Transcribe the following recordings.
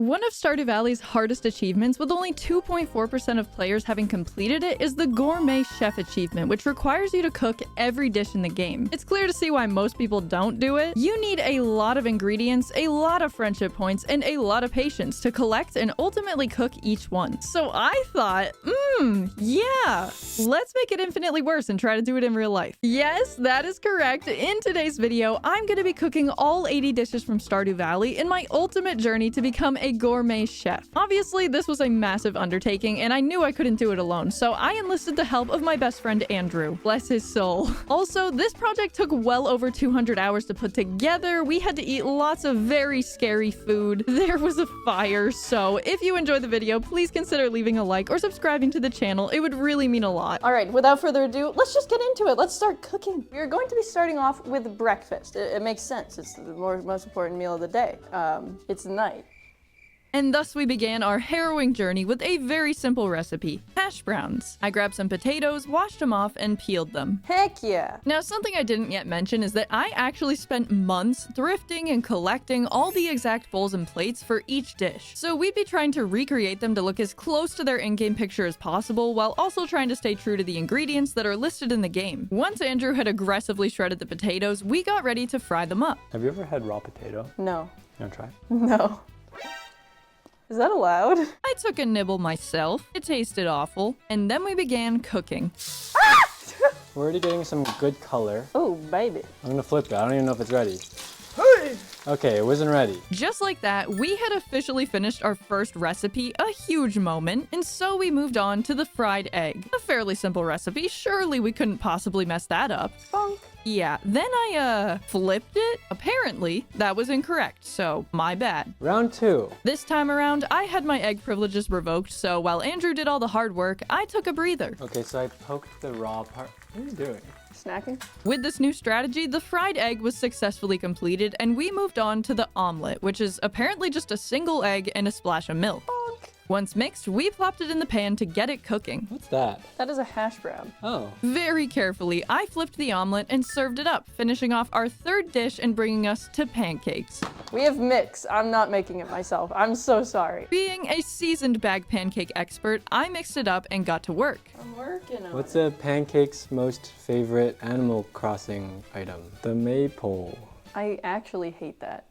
One of Stardew Valley's hardest achievements, with only 2.4% of players having completed it, is the Gourmet Chef achievement, which requires you to cook every dish in the game. It's clear to see why most people don't do it. You need a lot of ingredients, a lot of friendship points, and a lot of patience to collect and ultimately cook each one. So I thought, yeah, let's make it infinitely worse and try to do it in real life. Yes, that is correct. In today's video, I'm going to be cooking all 80 dishes from Stardew Valley in my ultimate journey to become a gourmet chef. Obviously, this was a massive undertaking, and I knew I couldn't do it alone, so I enlisted the help of my best friend Andrew. Bless his soul. Also, this project took well over 200 hours to put together. We had to eat lots of very scary food. There was a fire, so if you enjoyed the video, please consider leaving a like or subscribing to the channel. It would really mean a lot. All right, without further ado, let's just get into it. Let's start cooking. We're going to be starting off with breakfast. It makes sense. It's the most important meal of the day. It's night. And thus we began our harrowing journey with a very simple recipe, hash browns. I grabbed some potatoes, washed them off, and peeled them. Heck yeah! Now, something I didn't yet mention is that I actually spent months thrifting and collecting all the exact bowls and plates for each dish. So we'd be trying to recreate them to look as close to their in-game picture as possible, while also trying to stay true to the ingredients that are listed in the game. Once Andrew had aggressively shredded the potatoes, we got ready to fry them up. Have you ever had raw potato? No. You wanna try? No. Is that allowed? I took a nibble myself. It tasted awful. And then we began cooking. We're already getting some good color. Oh, baby. I'm gonna flip it. I don't even know if it's ready. Hey! Okay, it wasn't ready. Just like that, we had officially finished our first recipe, a huge moment, and so we moved on to the fried egg. A fairly simple recipe, surely we couldn't possibly mess that up. Funk. Yeah, then I, flipped it. Apparently, that was incorrect, so my bad. Round 2. This time around, I had my egg privileges revoked, so while Andrew did all the hard work, I took a breather. Okay, so I poked the raw part. What are you doing? Snacking? With this new strategy, the fried egg was successfully completed, and we moved on to the omelet, which is apparently just a single egg and a splash of milk. Once mixed, we plopped it in the pan to get it cooking. What's that? That is a hash brown. Oh. Very carefully, I flipped the omelet and served it up, finishing off our third dish and bringing us to pancakes. We have mix. I'm not making it myself. I'm so sorry. Being a seasoned bag pancake expert, I mixed it up and got to work. I'm working on it. What's a pancake's most favorite Animal Crossing item? The maypole. I actually hate that.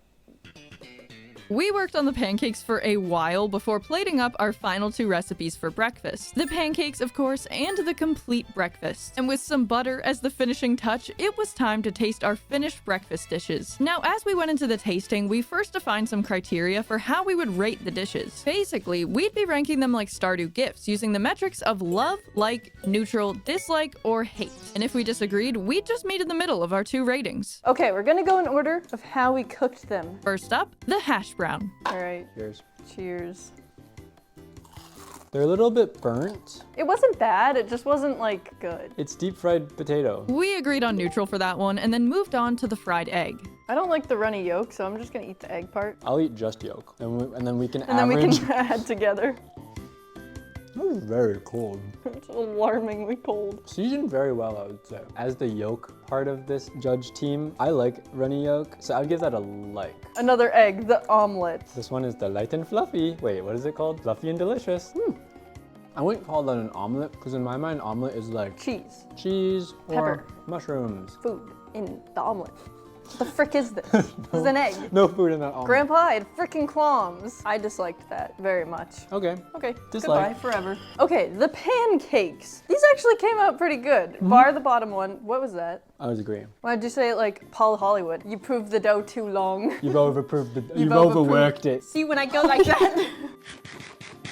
We worked on the pancakes for a while before plating up our final 2 recipes for breakfast. The pancakes, of course, and the complete breakfast. And with some butter as the finishing touch, it was time to taste our finished breakfast dishes. Now, as we went into the tasting, we first defined some criteria for how we would rate the dishes. Basically, we'd be ranking them like Stardew gifts, using the metrics of love, like, neutral, dislike, or hate. And if we disagreed, we'd just meet in the middle of our 2 ratings. Okay, we're gonna go in order of how we cooked them. First up, the hash brown. All right. Cheers. Cheers. They're a little bit burnt. It wasn't bad, it just wasn't, like, good. It's deep fried potato. We agreed on neutral for that one and then moved on to the fried egg. I don't like the runny yolk, so I'm just gonna eat the egg part. I'll eat just yolk, and then we can average. And then we can add together. That was very cold. It's alarmingly cold. Seasoned very well, I would say. As the yolk part of this judge team, I like runny yolk, so I'd give that a like. Another egg, the omelet. This one is the light and fluffy. Wait, what is it called? Fluffy and delicious. I wouldn't call that an omelet, because in my mind, omelet is like cheese. Cheese or pepper. Mushrooms. Food in the omelet. What the frick is this? This is an egg. No food in that omelet. Grandpa, I had frickin' qualms. I disliked that very much. Okay. Okay, Dislike. Goodbye forever. Okay, the pancakes. These actually came out pretty good. Bar the bottom one. What was that? I was agreeing. Why did you say it like Paul Hollywood? You proved the dough too long. You've you've overworked it. See, when I go like that.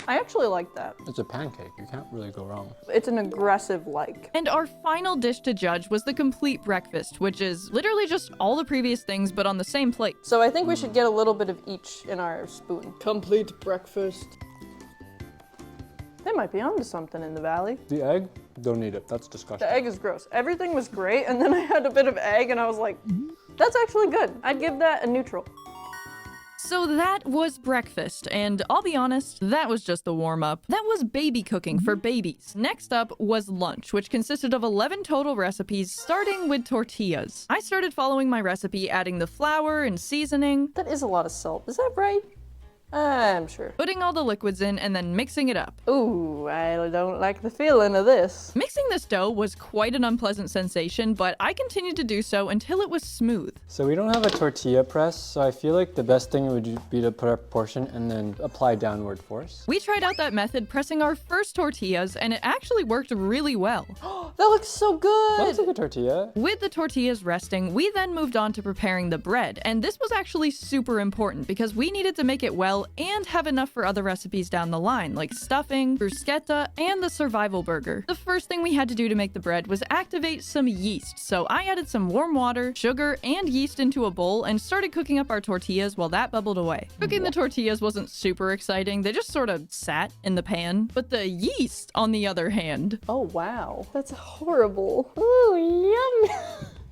I actually like that. It's a pancake. You can't really go wrong. It's an aggressive like. And our final dish to judge was the complete breakfast, which is literally just all the previous things, but on the same plate. So I think we should get a little bit of each in our spoon. Complete breakfast. They might be onto something in the valley. The egg? Don't eat it. That's disgusting. The egg is gross. Everything was great, and then I had a bit of egg, and I was like, that's actually good. I'd give that a neutral. So that was breakfast, and I'll be honest, that was just the warm-up. That was baby cooking for babies. Next up was lunch, which consisted of 11 total recipes, starting with tortillas. I started following my recipe, adding the flour and seasoning. That is a lot of salt. Is that right? I'm sure. Putting all the liquids in and then mixing it up. Ooh, I don't like the feeling of this. Mixing this dough was quite an unpleasant sensation, but I continued to do so until it was smooth. So we don't have a tortilla press, so I feel like the best thing would be to put our portion and then apply downward force. We tried out that method pressing our first tortillas, and it actually worked really well. That looks so good. That looks like a tortilla. With the tortillas resting, we then moved on to preparing the bread, and this was actually super important because we needed to make it well and have enough for other recipes down the line, like stuffing, bruschetta, and the survival burger. The first thing we had to do to make the bread was activate some yeast, so I added some warm water, sugar, and yeast into a bowl and started cooking up our tortillas while that bubbled away. Cooking the tortillas wasn't super exciting, they just sort of sat in the pan, but the yeast, on the other hand. Oh wow, that's horrible. Ooh, yum.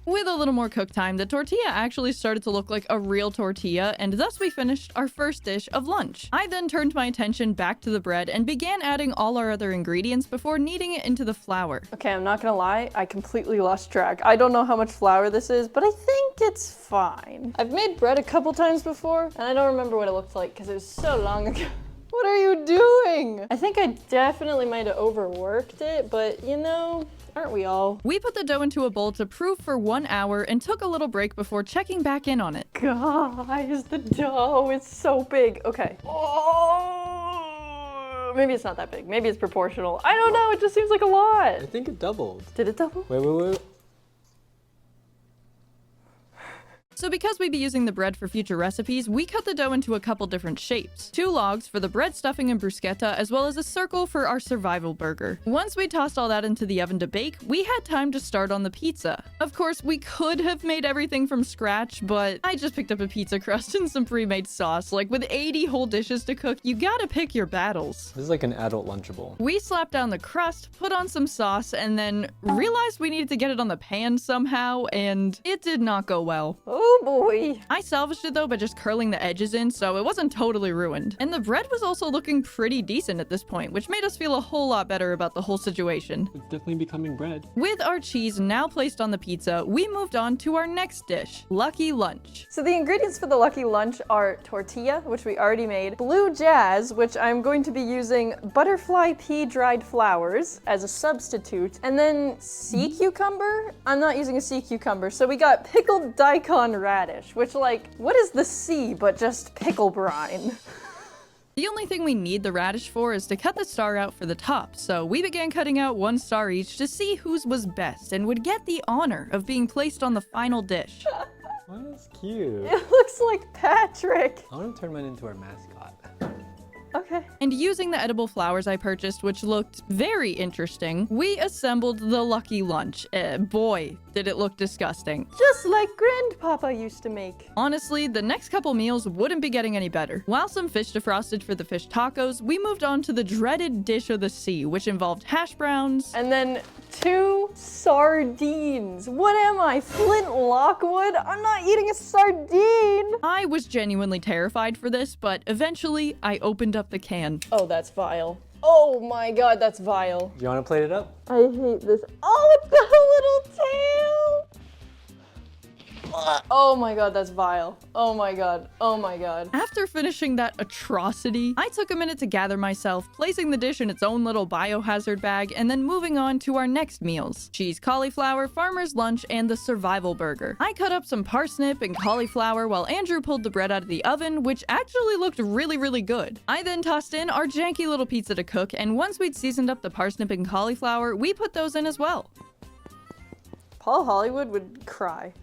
With a little more cook time, the tortilla actually started to look like a real tortilla, and thus we finished our first dish of lunch. I then turned my attention back to the bread and began adding all our other ingredients before kneading it into the flour. Okay, I'm not gonna lie, I completely lost track. I don't know how much flour this is, but I think it's fine. I've made bread a couple times before, and I don't remember what it looked like because it was so long ago. What are you doing? I think I definitely might have overworked it, but you know, aren't we all? We put the dough into a bowl to proof for 1 hour and took a little break before checking back in on it. Guys, the dough is so big. Okay. Oh, maybe it's not that big. Maybe it's proportional. I don't know. It just seems like a lot. I think it doubled. Did it double? Wait. So because we'd be using the bread for future recipes, we cut the dough into a couple different shapes. 2 logs for the bread stuffing and bruschetta, as well as a circle for our survival burger. Once we tossed all that into the oven to bake, we had time to start on the pizza. Of course, we could have made everything from scratch, but I just picked up a pizza crust and some pre-made sauce. Like, with 80 whole dishes to cook, you gotta pick your battles. This is like an adult Lunchable. We slapped down the crust, put on some sauce, and then realized we needed to get it on the pan somehow, and it did not go well. Oh boy. I salvaged it though by just curling the edges in, so it wasn't totally ruined. And the bread was also looking pretty decent at this point, which made us feel a whole lot better about the whole situation. It's definitely becoming bread. With our cheese now placed on the pizza, we moved on to our next dish, Lucky Lunch. So the ingredients for the Lucky Lunch are tortilla, which we already made, blue jazz, which I'm going to be using butterfly pea dried flowers as a substitute, and then sea cucumber? I'm not using a sea cucumber, so we got pickled daikon radish, which, like, what is the sea but just pickle brine? The only thing we need the radish for is to cut the star out for the top, so we began cutting out 1 star each to see whose was best and would get the honor of being placed on the final dish. Oh, that's cute. It looks like Patrick. I want to turn mine into our mascot. Okay. And using the edible flowers I purchased, which looked very interesting, we assembled the Lucky Lunch. Boy, did it look disgusting. Just like Grandpapa used to make. Honestly, the next couple meals wouldn't be getting any better. While some fish defrosted for the fish tacos, we moved on to the dreaded dish of the sea, which involved hash browns, And then 2 sardines. What am I, Flint Lockwood? I'm not eating a sardine. I was genuinely terrified for this, but eventually I opened up the can. Oh, that's vile. Oh my god, that's vile. Do you want to plate it up? I hate this. Oh, it's got a little tail. Oh my god, that's vile. Oh my god. Oh my god. After finishing that atrocity, I took a minute to gather myself, placing the dish in its own little biohazard bag, and then moving on to our next meals. Cheese cauliflower, farmer's lunch, and the survival burger. I cut up some parsnip and cauliflower while Andrew pulled the bread out of the oven, which actually looked really good. I then tossed in our janky little pizza to cook, and once we'd seasoned up the parsnip and cauliflower, we put those in as well. Paul Hollywood would cry,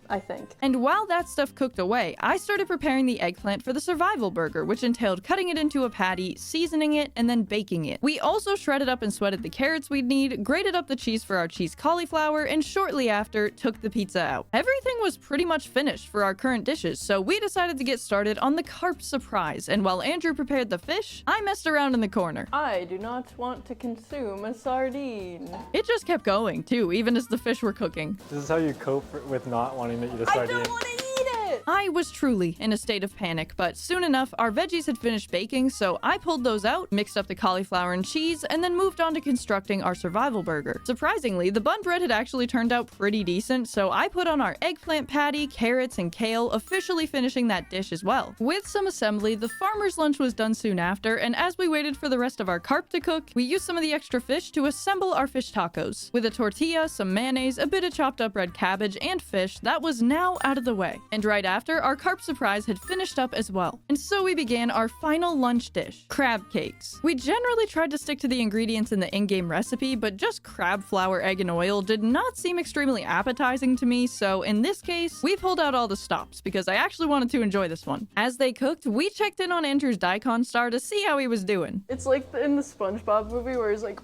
I think. And while that stuff cooked away, I started preparing the eggplant for the survival burger, which entailed cutting it into a patty, seasoning it, and then baking it. We also shredded up and sweated the carrots we'd need, grated up the cheese for our cheese cauliflower, and shortly after, took the pizza out. Everything was pretty much finished for our current dishes, so we decided to get started on the carp surprise, and while Andrew prepared the fish, I messed around in the corner. I do not want to consume a sardine. It just kept going, too, even as the fish were cooking. This is how you cope with not wanting to eat a I sardine. don't want to eat it! I was truly in a state of panic, but soon enough, our veggies had finished baking, so I pulled those out, mixed up the cauliflower and cheese, and then moved on to constructing our survival burger. Surprisingly, the bun bread had actually turned out pretty decent, so I put on our eggplant patty, carrots, and kale, officially finishing that dish as well. With some assembly, the farmer's lunch was done soon after, and as we waited for the rest of our carp to cook, we used some of the extra fish to assemble our fish tacos. With a tortilla, some mayonnaise, a bit of chopped up red cabbage, and fish, that was now out of the way. And right after, our carp surprise had finished up as well. And so we began our final lunch dish, crab cakes. We generally tried to stick to the ingredients in the in-game recipe, but just crab flour, egg, and oil did not seem extremely appetizing to me, so in this case, we pulled out all the stops because I actually wanted to enjoy this one. As they cooked, we checked in on Andrew's daikon star to see how he was doing. It's like in the SpongeBob movie where he's like,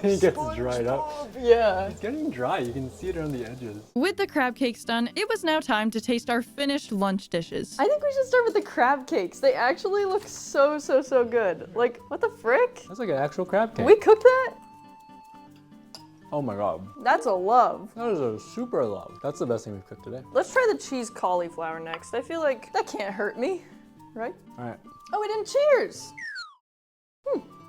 He gets dried up. yeah. It's getting dry. You can see it around the edges. With the crab cakes done, it was now time to taste our finished lunch dishes. I think we should start with the crab cakes. They actually look so good. Like, what the frick? That's like an actual crab cake. We cooked that? Oh my god. That's a love. That is a super love. That's the best thing we've cooked today. Let's try the cheese cauliflower next. I feel like that can't hurt me, right? Alright. Oh, we didn't cheers.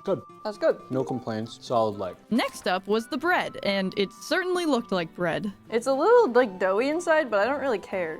Good. That's good. No complaints. Solid like. Next up was the bread, and it certainly looked like bread. It's a little like doughy inside, but I don't really care.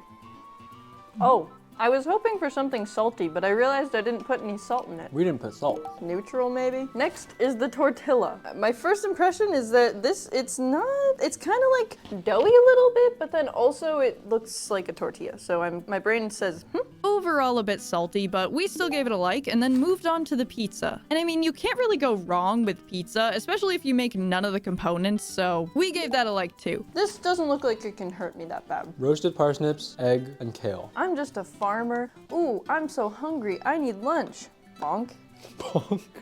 Oh, I was hoping for something salty, but I realized I didn't put any salt in it. We didn't put salt. Neutral, maybe? Next is the tortilla. My first impression is that it's kind of like doughy a little bit, but then also it looks like a tortilla. So my brain says, Overall a bit salty, but we still gave it a like and then moved on to the pizza. And I mean, you can't really go wrong with pizza, especially if you make none of the components, so we gave that a like too. This doesn't look like it can hurt me that bad. Roasted parsnips, egg, and kale. I'm just a farmer. Ooh, I'm so hungry. I need lunch. Bonk.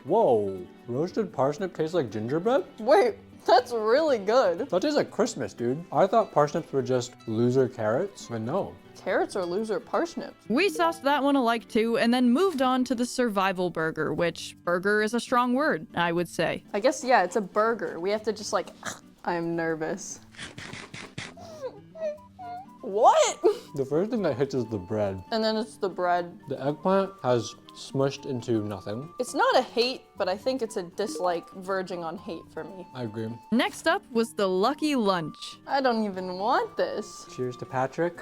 Whoa. Roasted parsnip tastes like gingerbread? Wait, that's really good. That tastes like Christmas, dude. I thought parsnips were just loser carrots, but no. Carrots are loser parsnips. We sauced that one alike too, and then moved on to the survival burger, which burger is a strong word, I would say. I guess, yeah, it's a burger. We have to just like, I'm nervous. What? The first thing that hits is the bread. And then it's the bread. The eggplant has smushed into nothing. It's not a hate, but I think it's a dislike verging on hate for me. I agree. Next up was the lucky lunch. I don't even want this. Cheers to Patrick.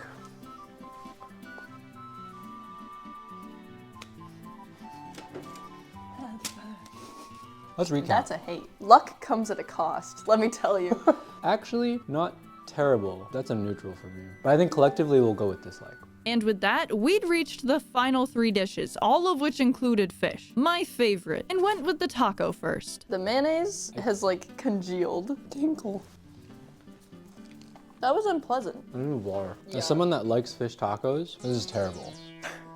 Let's recap. That's a hate. Luck comes at a cost, let me tell you. Actually, not terrible. That's a neutral for me. But I think collectively we'll go with dislike. And with that, we'd reached the final 3 dishes, all of which included fish, my favorite, and went with the taco first. The mayonnaise has like congealed. Tinkle. That was unpleasant. I need water. Yeah. As someone that likes fish tacos, this is terrible.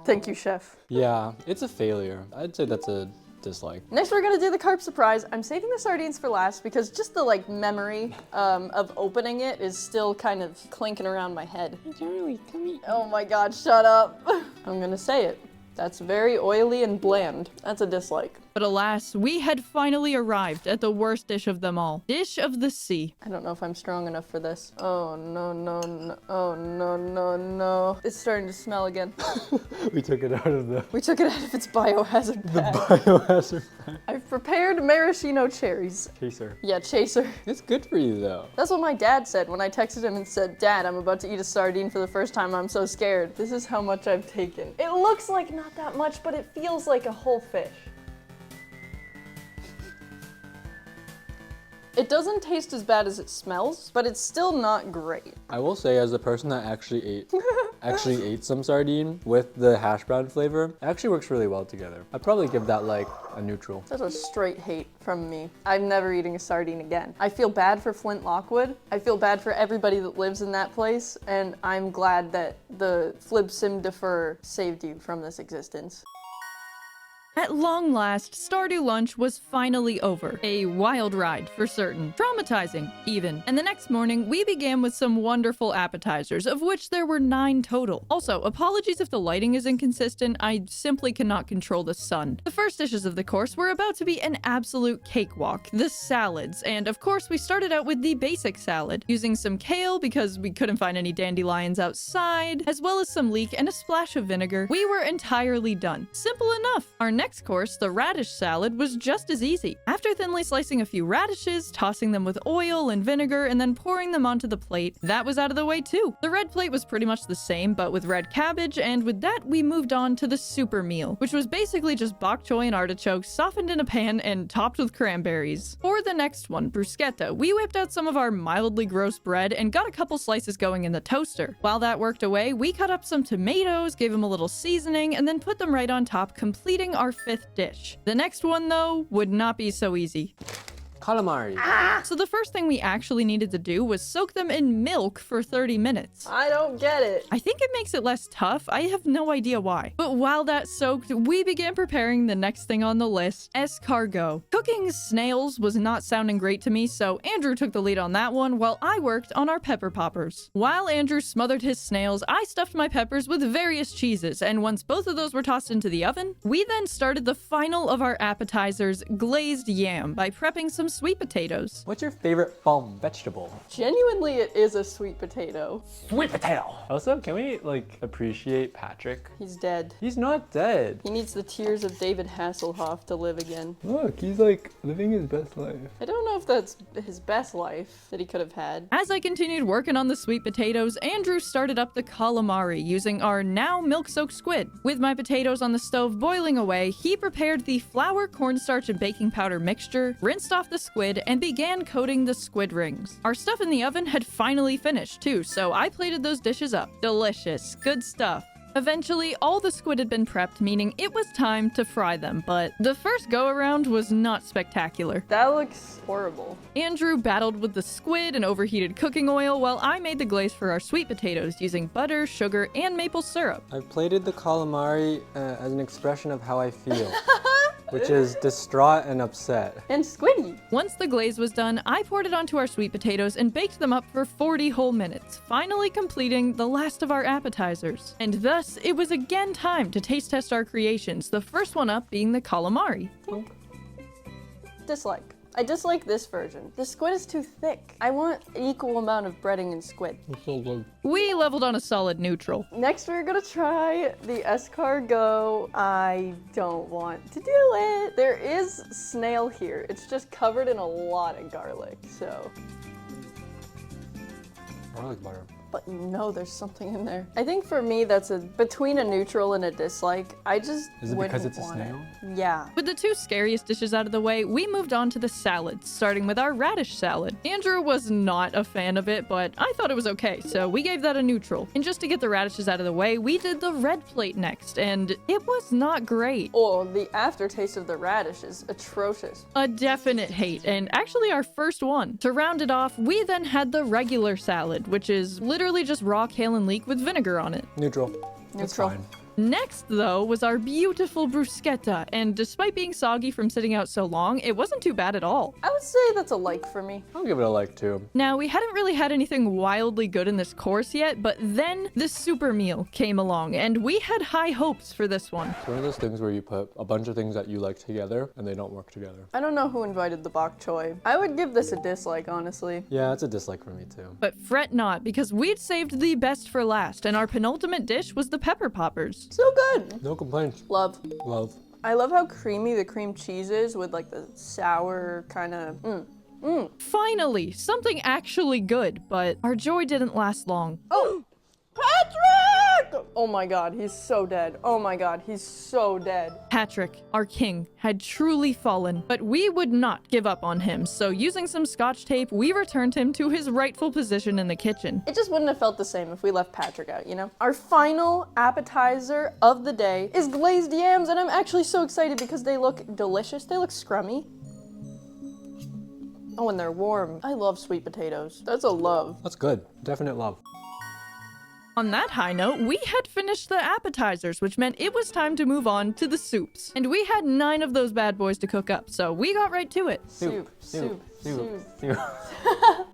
Thank you, chef. Yeah, it's a failure. I'd say that's a dislike. Next, we're gonna do the carp surprise. I'm saving the sardines for last because just the like memory of opening it is still kind of clinking around my head. Charlie, come eat. Oh my god, shut up. I'm gonna say it. That's very oily and bland. That's a dislike. But alas, we had finally arrived at the worst dish of them all. Dish of the sea. I don't know if I'm strong enough for this. Oh no, no, no. Oh no, no, no. It's starting to smell again. We took it out of the We took it out of its biohazard bag. biohazard bag. I've prepared maraschino cherries. Chaser. Yeah, chaser. It's good for you though. That's what my dad said when I texted him and said, Dad, I'm about to eat a sardine for the first time. I'm so scared. This is how much I've taken. It looks like not that much, but it feels like a whole fish. It doesn't taste as bad as it smells, but it's still not great. I will say, as a person that actually ate some sardine with the hash brown flavor, it actually works really well together. I'd probably give that like a neutral. That's a straight hate from me. I'm never eating a sardine again. I feel bad for Flint Lockwood. I feel bad for everybody that lives in that place, and I'm glad that the Flib Sim Defer saved you from this existence. At long last, Stardew lunch was finally over. A wild ride, for certain. Traumatizing, even. And the next morning, we began with some wonderful appetizers, of which there were 9 total. Also, apologies if the lighting is inconsistent, I simply cannot control the sun. The first dishes of the course were about to be an absolute cakewalk, the salads, and of course we started out with the basic salad, using some kale because we couldn't find any dandelions outside, as well as some leek and a splash of vinegar. We were entirely done. Simple enough. Our next course, the radish salad, was just as easy. After thinly slicing a few radishes, tossing them with oil and vinegar, and then pouring them onto the plate, that was out of the way too. The red plate was pretty much the same, but with red cabbage, and with that we moved on to the super meal, which was basically just bok choy and artichokes softened in a pan and topped with cranberries. For the next one, bruschetta, we whipped out some of our mildly gross bread and got a couple slices going in the toaster. While that worked away, we cut up some tomatoes, gave them a little seasoning, and then put them right on top, completing our 5th dish. The next one, though, would not be so easy. Calamari. So the first thing we actually needed to do was soak them in milk for 30 minutes. I don't get it. I think it makes it less tough. I have no idea why. But while that soaked, we began preparing the next thing on the list, escargot. Cooking snails was not sounding great to me, so Andrew took the lead on that one while I worked on our pepper poppers. While Andrew smothered his snails, I stuffed my peppers with various cheeses, and once both of those were tossed into the oven, we then started the final of our appetizers, glazed yam, by prepping some sweet potatoes. What's your favorite fall vegetable? Genuinely, it is a sweet potato. Sweet potato. Also, can we appreciate Patrick? He's dead. He's not dead. He needs the tears of David Hasselhoff to live again. Look, he's living his best life. I don't know if that's his best life that he could have had. As I continued working on the sweet potatoes, Andrew started up the calamari using our now milk-soaked squid. With my potatoes on the stove boiling away, he prepared the flour, cornstarch, and baking powder mixture, rinsed off the squid, and began coating the squid rings. Our stuff in the oven had finally finished too, so I plated those dishes up. Delicious. Good stuff. Eventually, all the squid had been prepped, meaning it was time to fry them, but the first go-around was not spectacular. That looks horrible. Andrew battled with the squid and overheated cooking oil while I made the glaze for our sweet potatoes using butter, sugar, and maple syrup. I've plated the calamari as an expression of how I feel, which is distraught and upset. And squiddy. Once the glaze was done, I poured it onto our sweet potatoes and baked them up for 40 whole minutes, finally completing the last of our appetizers. And thus, it was again time to taste test our creations, the first one up being the calamari. Dislike. I dislike this version. The squid is too thick. I want an equal amount of breading and squid. It's so good. We leveled on a solid neutral. Next, we're gonna try the escargot. I don't want to do it. There is snail here. It's just covered in a lot of garlic, so. Garlic butter. But you know there's something in there. I think for me, that's between a neutral and a dislike. I just Is it because it's a snail? Yeah. With the 2 scariest dishes out of the way, we moved on to the salads, starting with our radish salad. Andrew was not a fan of it, but I thought it was okay, so we gave that a neutral. And just to get the radishes out of the way, we did the red plate next, and it was not great. Oh, the aftertaste of the radish is atrocious. A definite hate, and actually our first one. To round it off, we then had the regular salad, which is literally just raw kale and leek with vinegar on it. Neutral. It's Neutral. fine. Next, though, was our beautiful bruschetta, and despite being soggy from sitting out so long, it wasn't too bad at all. I would say that's a like for me. I'll give it a like too. Now, we hadn't really had anything wildly good in this course yet, but then the super meal came along, and we had high hopes for this one. It's one of those things where you put a bunch of things that you like together and they don't work together. I don't know who invited the bok choy. I would give this a dislike, honestly. Yeah, it's a dislike for me too. But fret not, because we'd saved the best for last, and our penultimate dish was the pepper poppers. So good. No complaints. Love. Love. I love how creamy the cream cheese is with the sour kind of. Finally, something actually good, but our joy didn't last long. Oh, Patrick! Oh my god, he's so dead. Oh my god, he's so dead. Patrick, our king, had truly fallen, but we would not give up on him, so using some scotch tape, we returned him to his rightful position in the kitchen. It just wouldn't have felt the same if we left Patrick out, you know? Our final appetizer of the day is glazed yams, and I'm actually so excited because they look delicious. They look scrummy. Oh, and they're warm. I love sweet potatoes. That's a love. That's good. Definite love. On that high note, we had finished the appetizers, which meant it was time to move on to the soups. And we had 9 of those bad boys to cook up, so we got right to it. Soup.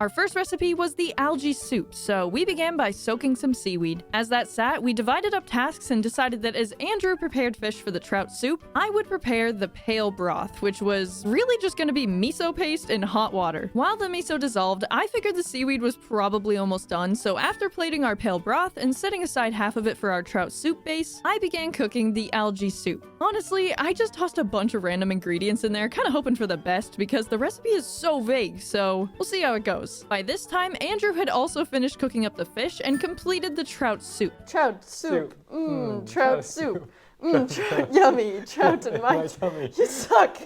Our first recipe was the algae soup, so we began by soaking some seaweed. As that sat, we divided up tasks and decided that as Andrew prepared fish for the trout soup, I would prepare the pale broth, which was really just gonna be miso paste in hot water. While the miso dissolved, I figured the seaweed was probably almost done, so after plating our pale broth and setting aside half of it for our trout soup base, I began cooking the algae soup. Honestly, I just tossed a bunch of random ingredients in there, kinda hoping for the best because the recipe is so vague, so we'll see how it goes. By this time, Andrew had also finished cooking up the fish and completed the trout soup. Trout soup. Trout soup. Yummy. Trout in my tummy. You suck.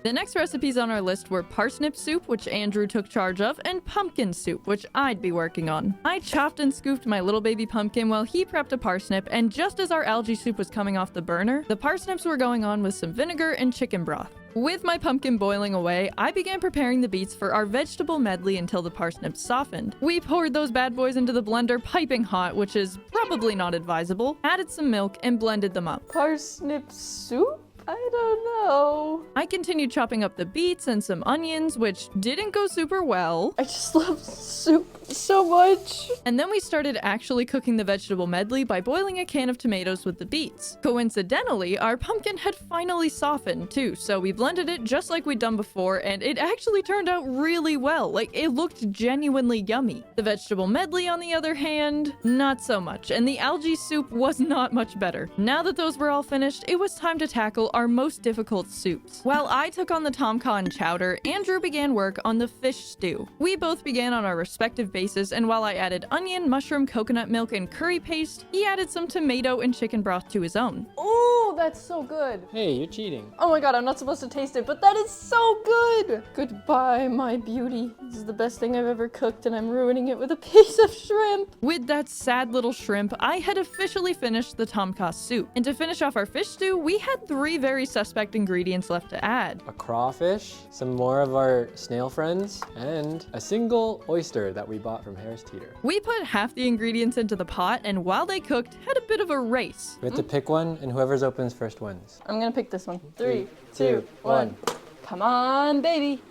The next recipes on our list were parsnip soup, which Andrew took charge of, and pumpkin soup, which I'd be working on. I chopped and scooped my little baby pumpkin while he prepped a parsnip, and just as our algae soup was coming off the burner, the parsnips were going on with some vinegar and chicken broth. With my pumpkin boiling away, I began preparing the beets for our vegetable medley until the parsnips softened. We poured those bad boys into the blender piping hot, which is probably not advisable, added some milk, and blended them up. Parsnip soup? I don't know. I continued chopping up the beets and some onions, which didn't go super well. I just love soup so much. And then we started actually cooking the vegetable medley by boiling a can of tomatoes with the beets. Coincidentally, our pumpkin had finally softened too, so we blended it just like we'd done before, and it actually turned out really well. Like, it looked genuinely yummy. The vegetable medley, on the other hand, not so much, and the algae soup was not much better. Now that those were all finished, it was time to tackle our most difficult soups. While I took on the tomka and chowder, Andrew began work on the fish stew. We both began on our respective bases, and while I added onion, mushroom, coconut milk, and curry paste, he added some tomato and chicken broth to his own. Oh, that's so good. Hey, you're cheating. Oh my god, I'm not supposed to taste it, but that is so good. Goodbye, my beauty. This is the best thing I've ever cooked, and I'm ruining it with a piece of shrimp. With that sad little shrimp, I had officially finished the tomka soup. And to finish off our fish stew, we had 3 very suspect ingredients left to add. A crawfish, some more of our snail friends, and a single oyster that we bought from Harris Teeter. We put half the ingredients into the pot, and while they cooked, had a bit of a race. We have to pick one, and whoever's opens first wins. I'm gonna pick this one. 3, 2, 1. Come on, baby.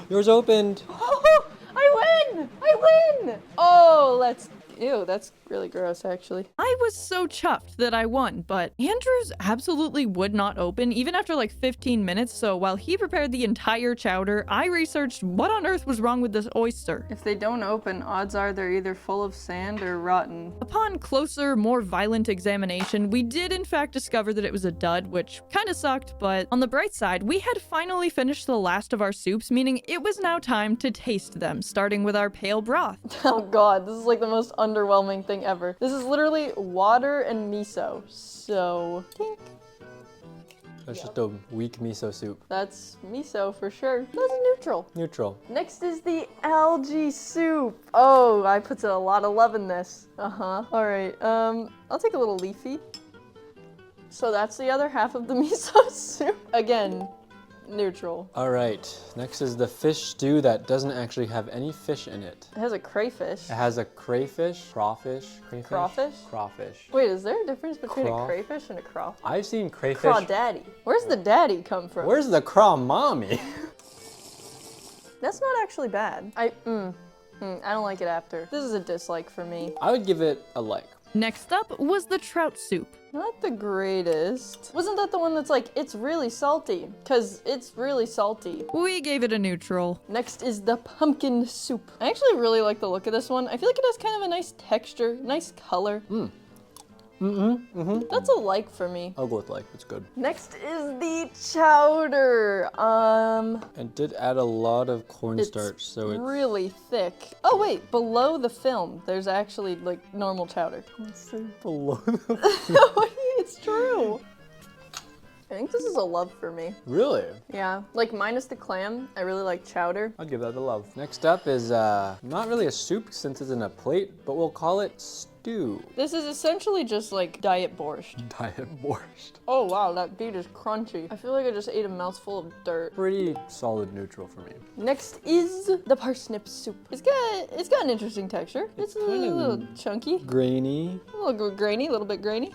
Yours opened. Oh, I win! I win! Oh, let's... Ew, that's really gross, actually. I was so chuffed that I won, but Andrew's absolutely would not open, even after like 15 minutes, so while he prepared the entire chowder, I researched what on earth was wrong with this oyster. If they don't open, odds are they're either full of sand or rotten. Upon closer, more violent examination, we did in fact discover that it was a dud, which kinda sucked, but on the bright side, we had finally finished the last of our soups, meaning it was now time to taste them, starting with our pale broth. Oh god, this is like the most underwhelming thing ever. This is literally water and miso, so... Tink. That's just a weak miso soup. That's miso for sure. That's neutral. Neutral. Next is the algae soup. Oh, I put a lot of love in this. Uh-huh. Alright, I'll take a little leafy. So that's the other half of the miso soup. Again, neutral. All right, next is the fish stew that doesn't actually have any fish in it. It has a crayfish. It has a crayfish, crawfish, crayfish? Crawfish? Crawfish. Wait, is there a difference between a crayfish and a crawfish? I've seen crayfish. Crawdaddy. Where's the daddy come from? Where's the craw mommy? That's not actually bad. I don't like it after. This is a dislike for me. I would give it a like. Next up was the trout soup. Not the greatest. Wasn't that the one that's like, it's really salty? Because it's really salty. We gave it a neutral. Next is the pumpkin soup. I actually really like the look of this one. I feel like it has kind of a nice texture, nice color. That's a like for me. I'll go with like, it's good. Next is the chowder. It did add a lot of cornstarch, so it's really thick. Oh wait, below the film, there's actually like normal chowder. Let's say below It's true. I think this is a love for me. Really? Yeah, like minus the clam, I really like chowder. I'd give that a love. Next up is not really a soup since it's in a plate, but we'll call it do? This is essentially just like diet borscht. Diet borscht. Oh wow, that beet is crunchy. I feel like I just ate a mouthful of dirt. Pretty solid neutral for me. Next is the parsnip soup. It's got an interesting texture. It's a little chunky. Grainy. A little grainy, a little bit grainy.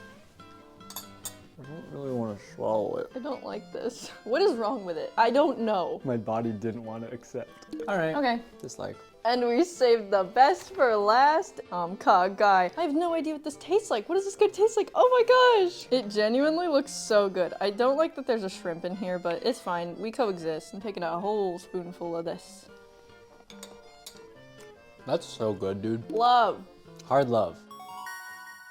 I don't really want to swallow it. I don't like this. What is wrong with it? I don't know. My body didn't want to accept. All right. Okay. Just like. And we saved the best for last. Guy. I have no idea what this tastes like. What is this gonna taste like? Oh my gosh! It genuinely looks so good. I don't like that there's a shrimp in here, but it's fine. We coexist. I'm taking a whole spoonful of this. That's so good, dude. Love. Hard love.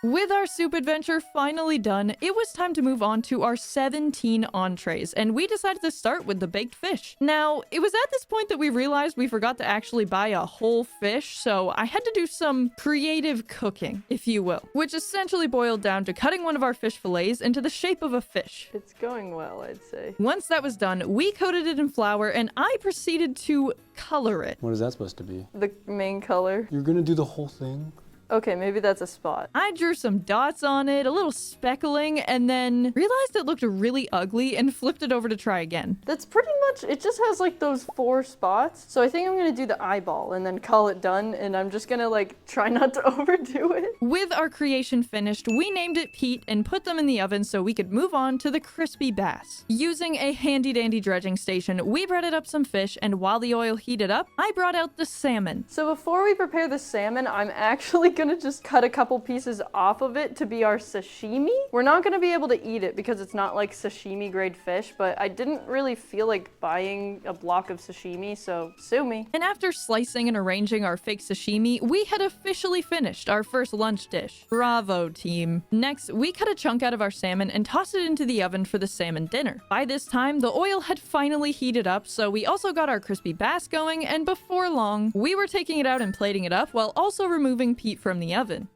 With our soup adventure finally done, it was time to move on to our 17 entrees, and we decided to start with the baked fish. Now, it was at this point that we realized we forgot to actually buy a whole fish, so I had to do some creative cooking, if you will, which essentially boiled down to cutting one of our fish fillets into the shape of a fish. It's going well, I'd say. Once that was done, we coated it in flour, and I proceeded to color it. What is that supposed to be? The main color. You're gonna do the whole thing? Okay, maybe that's a spot. I drew some dots on it, a little speckling, and then realized it looked really ugly and flipped it over to try again. That's pretty much, it just has like those 4 spots. So I think I'm gonna do the eyeball and then call it done, and I'm just gonna like try not to overdo it. With our creation finished, we named it Pete and put them in the oven so we could move on to the crispy bass. Using a handy dandy dredging station, we breaded up some fish, and while the oil heated up, I brought out the salmon. So before we prepare the salmon, I'm actually gonna just cut a couple pieces off of it to be our sashimi. We're not gonna be able to eat it because it's not like sashimi grade fish, but I didn't really feel like buying a block of sashimi, so sue me. And after slicing and arranging our fake sashimi, we had officially finished our first lunch dish. Bravo, team. Next, we cut a chunk out of our salmon and tossed it into the oven for the salmon dinner. By this time, the oil had finally heated up, so we also got our crispy bass going, and before long, we were taking it out and plating it up while also removing Pete from the oven.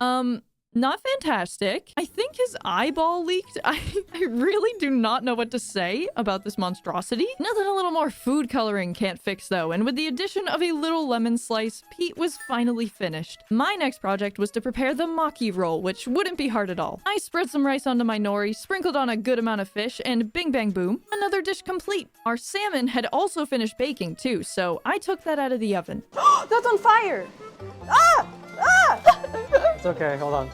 Not fantastic. I think his eyeball leaked. I really do not know what to say about this monstrosity. Nothing a little more food coloring can't fix though, and with the addition of a little lemon slice, Pete was finally finished. My next project was to prepare the maki roll, which wouldn't be hard at all. I spread some rice onto my nori, sprinkled on a good amount of fish, and bing bang boom, another dish complete. Our salmon had also finished baking too, so I took that out of the oven. That's on fire! Ah! Ah! It's okay, hold on.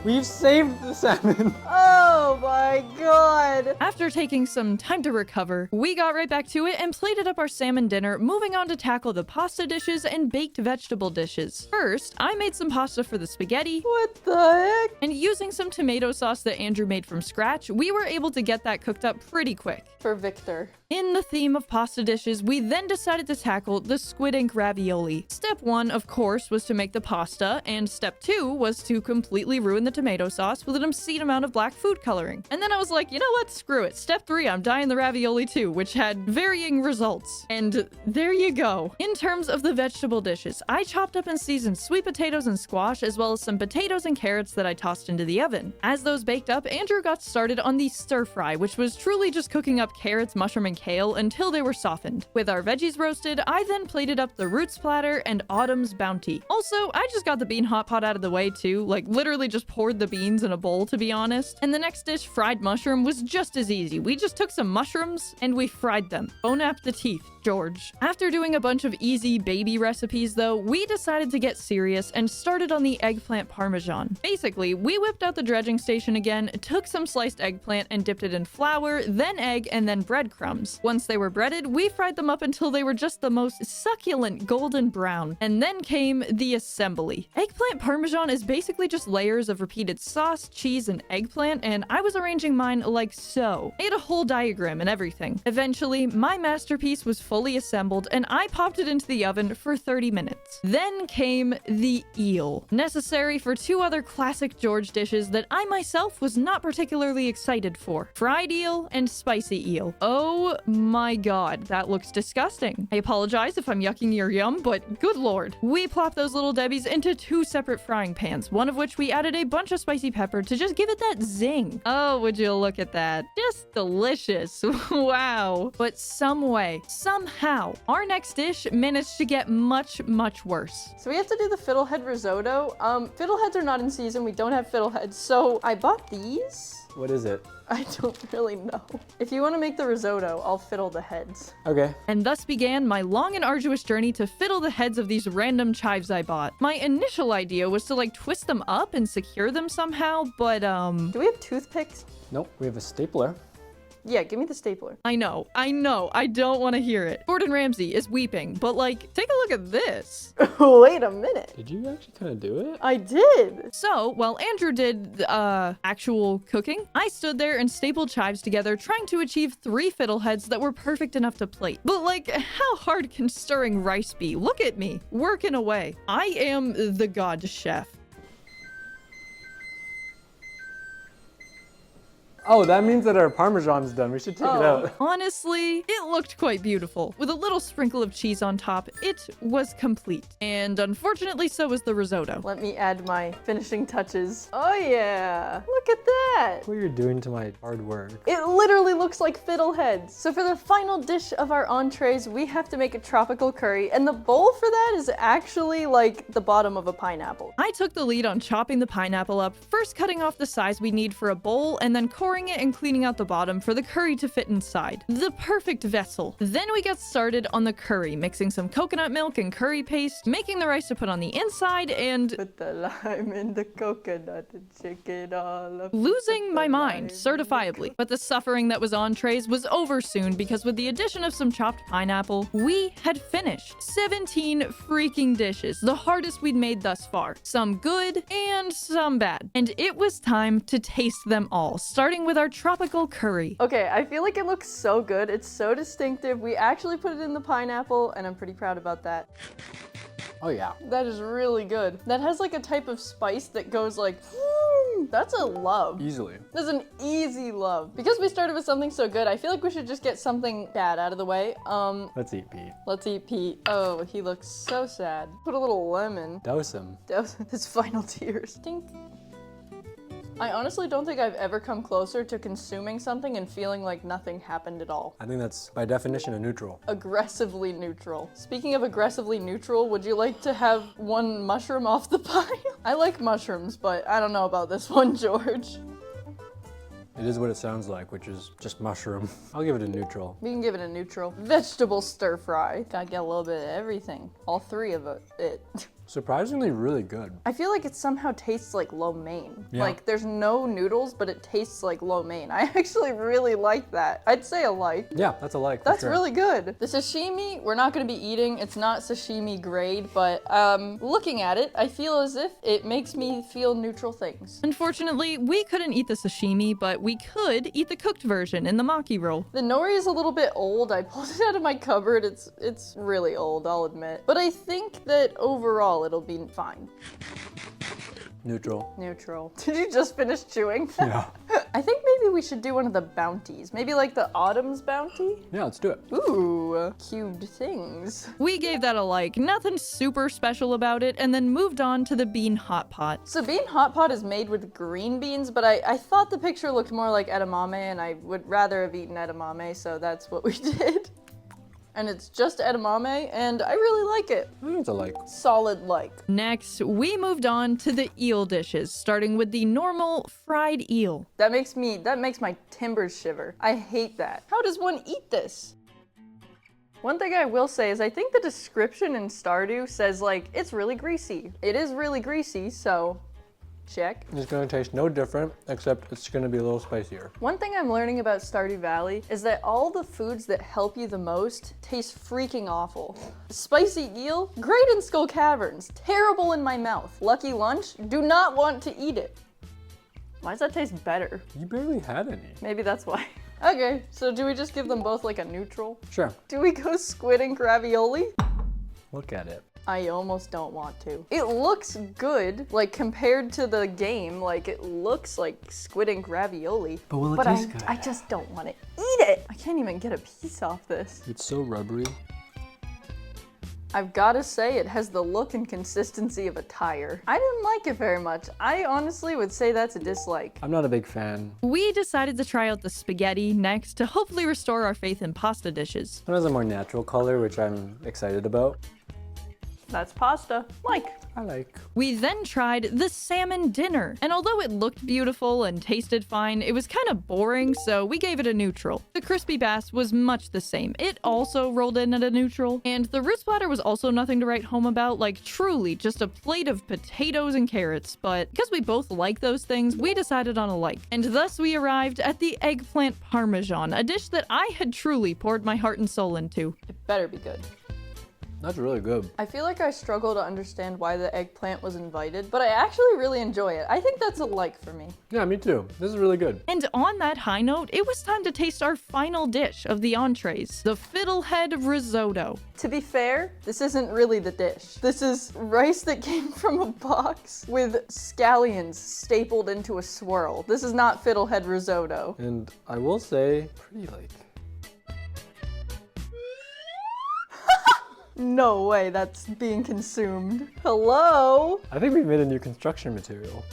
We've saved the salmon. Oh my god. After taking some time to recover, we got right back to it and plated up our salmon dinner, moving on to tackle the pasta dishes and baked vegetable dishes. First, I made some pasta for the spaghetti. What the heck? And using some tomato sauce that Andrew made from scratch, we were able to get that cooked up pretty quick. For Victor. In the theme of pasta dishes, we then decided to tackle the squid ink ravioli. Step 1, of course, was to make the pasta, and step 2 was to completely ruin the tomato sauce with an obscene amount of black food coloring. And then I was like, you know what, screw it. Step 3, I'm dyeing the ravioli too, which had varying results. And there you go. In terms of the vegetable dishes, I chopped up and seasoned sweet potatoes and squash, as well as some potatoes and carrots that I tossed into the oven. As those baked up, Andrew got started on the stir fry, which was truly just cooking up carrots, mushroom, and kale until they were softened. With our veggies roasted, I then plated up the roots platter and Autumn's bounty. Also, I just got the bean hot pot out of the way too, like literally just poured the beans in a bowl, to be honest. And the next dish, fried mushroom, was just as easy. We just took some mushrooms and we fried them. Bon appetit, George. After doing a bunch of easy baby recipes though, we decided to get serious and started on the eggplant parmesan. Basically, we whipped out the dredging station again, took some sliced eggplant and dipped it in flour, then egg, and then breadcrumbs. Once they were breaded, we fried them up until they were just the most succulent golden brown. And then came the assembly. Eggplant parmesan is basically just layers of repeated sauce, cheese, and eggplant, and I was arranging mine like so. I had a whole diagram and everything. Eventually, my masterpiece was fully assembled, and I popped it into the oven for 30 minutes. Then came the eel, necessary for 2 other classic George dishes that I myself was not particularly excited for. Fried eel and spicy eel. Oh my god, that looks disgusting. I apologize if I'm yucking your yum, but good lord. We plopped those little debbies into 2 separate frying pans, one of which we added a bunch bunch of spicy pepper to just give it that zing. Oh, would you look at that? Just delicious. Wow. But some way, somehow, our next dish managed to get much, much worse. So we have to do the fiddlehead risotto. Fiddleheads are not in season. We don't have fiddleheads. So I bought these. What is it? I don't really know. If you want to make the risotto, I'll fiddle the heads. Okay. And thus began my long and arduous journey to fiddle the heads of these random chives I bought. My initial idea was to like twist them up and secure them somehow, but Do we have toothpicks? Nope, we have a stapler. Yeah, give me the stapler. I know, I don't want to hear it. Gordon Ramsay is weeping, but like, take a look at this. Wait a minute. Did you actually kind of do it? I did. So, while Andrew did, actual cooking, I stood there and stapled chives together, trying to achieve 3 fiddleheads that were perfect enough to plate. But like, how hard can stirring rice be? Look at me, working away. I am the god chef. Oh, that means that our Parmesan's done. We should take it out. Honestly, it looked quite beautiful. With a little sprinkle of cheese on top, it was complete. And unfortunately, so was the risotto. Let me add my finishing touches. Oh yeah, look at that. What you're doing to my hard work. It literally looks like fiddleheads. So for the final dish of our entrees, we have to make a tropical curry. And the bowl for that is actually like the bottom of a pineapple. I took the lead on chopping the pineapple up, first cutting off the size we need for a bowl, and then pouring it and cleaning out the bottom for the curry to fit inside. The perfect vessel. Then we got started on the curry, mixing some coconut milk and curry paste, making the rice to put on the inside, and Put the lime in the coconut and shake it all up. losing my mind, certifiably. But the suffering that was entrees was over soon because with the addition of some chopped pineapple, we had finished 17 freaking dishes, the hardest we'd made thus far. Some good and some bad. And it was time to taste them all, starting with our tropical curry. Okay, I feel like it looks so good. It's so distinctive. We actually put it in the pineapple, and I'm pretty proud about that. Oh yeah. That is really good. That has like a type of spice that goes like, that's a love. Easily. That's an easy love. Because we started with something so good, I feel like we should just get something bad out of the way. Let's eat Pete. Let's eat Pete. Oh, he looks so sad. Put a little lemon. Douse him. Douse his final tears. Tink. I honestly don't think I've ever come closer to consuming something and feeling like nothing happened at all. I think that's, by definition, a neutral. Aggressively neutral. Speaking of aggressively neutral, would you like to have one mushroom off the pile? I like mushrooms, but I don't know about this one, George. It is what it sounds like, which is just mushroom. I'll give it a neutral. We can give it a neutral. Vegetable stir fry. Gotta get a little bit of everything. All 3 of it. Surprisingly really good. I feel like it somehow tastes like lo mein. Yeah. Like there's no noodles, but it tastes like lo mein. I actually really like that. I'd say a like. Yeah, that's a like. for That's sure. really good. The sashimi, we're not gonna be eating. It's not sashimi grade, but looking at it, I feel as if it makes me feel neutral things. Unfortunately, we couldn't eat the sashimi, but we could eat the cooked version in the maki roll. The nori is a little bit old. I pulled it out of my cupboard. It's really old, I'll admit. But I think that overall it'll be fine. Neutral. Neutral. Did you just finish chewing? Yeah. I think maybe we should do one of the bounties. Maybe like the Autumn's bounty? Yeah, let's do it. Ooh, cubed things. We gave that a like, nothing super special about it, and then moved on to the bean hot pot. So bean hot pot is made with green beans, but I thought the picture looked more like edamame, and I would rather have eaten edamame, so that's what we did. And it's just edamame, and I really like it. I think it's a like. Solid like. Next, we moved on to the eel dishes, starting with the normal fried eel. That makes my timbers shiver. I hate that. How does one eat this? One thing I will say is I think the description in Stardew says like, it's really greasy. It is really greasy, so check. It's gonna taste no different, except it's gonna be a little spicier. One thing I'm learning about Stardew Valley is that all the foods that help you the most taste freaking awful. Spicy eel, great in Skull Caverns, terrible in my mouth. Lucky Lunch, do not want to eat it. Why does that taste better? You barely had any. Maybe that's why. Okay, so do we just give them both like a neutral? Sure. Do we go squid and ravioli? Look at it. I almost don't want to. It looks good, like compared to the game, like it looks like squid ink ravioli. But will it taste good? I just don't want to eat it. I can't even get a piece off this. It's so rubbery. I've gotta say, it has the look and consistency of a tire. I didn't like it very much. I honestly would say that's a dislike. I'm not a big fan. We decided to try out the spaghetti next to hopefully restore our faith in pasta dishes. It has a more natural color, which I'm excited about. That's pasta. I like. We then tried the salmon dinner, and although it looked beautiful and tasted fine, it was kind of boring, so we gave it a neutral. The crispy bass was much the same. It also rolled in at a neutral, and the root splatter was also nothing to write home about, like truly just a plate of potatoes and carrots, but because we both like those things, we decided on a like. And thus we arrived at the eggplant parmesan, a dish that I had truly poured my heart and soul into. It better be good. That's really good. I feel like I struggle to understand why the eggplant was invited, but I actually really enjoy it. I think that's a like for me. Yeah, me too. This is really good. And on that high note, it was time to taste our final dish of the entrees, the fiddlehead risotto. To be fair, this isn't really the dish. This is rice that came from a box with scallions stapled into a swirl. This is not fiddlehead risotto. And I will say, pretty like... No way that's being consumed. Hello? I think we've made a new construction material.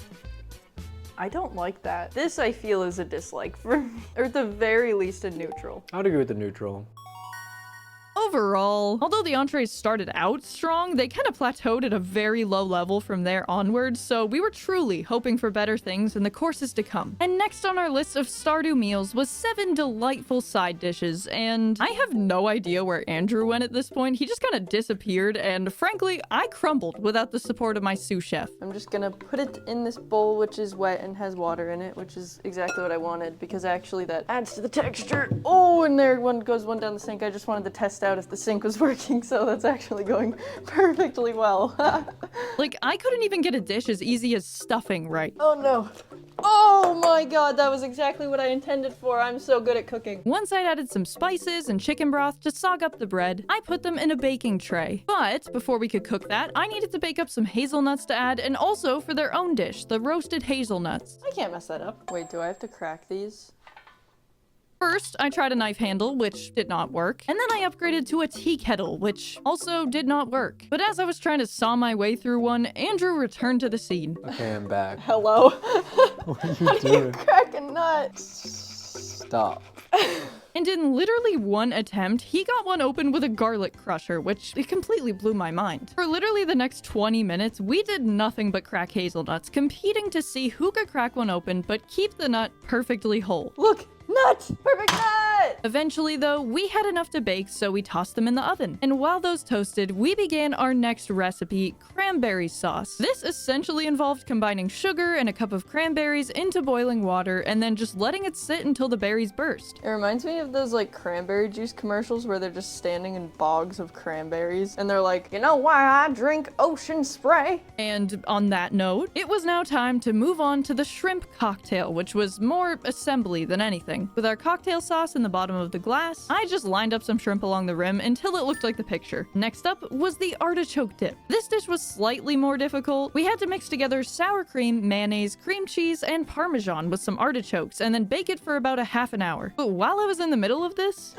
I don't like that. This I feel is a dislike for me. Or at the very least a neutral. I would agree with the neutral. Overall, although the entrees started out strong, they kind of plateaued at a very low level from there onwards, so we were truly hoping for better things in the courses to come. And next on our list of Stardew meals was 7 delightful side dishes, and I have no idea where Andrew went at this point. He just kind of disappeared, and frankly, I crumbled without the support of my sous chef. I'm just gonna put it in this bowl which is wet and has water in it, which is exactly what I wanted, because actually that adds to the texture. Oh, and there goes one down the sink. I just wanted to test out if the sink was working, so that's actually going perfectly well. Like, I couldn't even get a dish as easy as stuffing right. Oh no. Oh my god, that was exactly what I intended for. I'm so good at cooking. Once I'd added some spices and chicken broth to sog up the bread, I put them in a baking tray. But before we could cook that, I needed to bake up some hazelnuts to add, and also for their own dish, the roasted hazelnuts. I can't mess that up. Wait, do I have to crack these? First, I tried a knife handle, which did not work, and then I upgraded to a tea kettle, which also did not work. But as I was trying to saw my way through one, Andrew returned to the scene. Okay, I'm back. Hello? What are you How do you doing? crack a nut? Stop. And in literally one attempt, he got one open with a garlic crusher, which it completely blew my mind. For literally the next 20 minutes, we did nothing but crack hazelnuts, competing to see who could crack one open but keep the nut perfectly whole. Look! Nut! Perfect nut! Eventually, though, we had enough to bake, so we tossed them in the oven. And while those toasted, we began our next recipe, cranberry sauce. This essentially involved combining sugar and a cup of cranberries into boiling water and then just letting it sit until the berries burst. It reminds me of those like cranberry juice commercials where they're just standing in bogs of cranberries and they're like, you know why I drink ocean spray? And on that note, it was now time to move on to the shrimp cocktail, which was more assembly than anything. With our cocktail sauce in the bottom of the glass, I just lined up some shrimp along the rim until it looked like the picture. Next up was the artichoke dip. This dish was slightly more difficult. We had to mix together sour cream, mayonnaise, cream cheese, and parmesan with some artichokes and then bake it for about a half an hour. But while I was in the middle of this,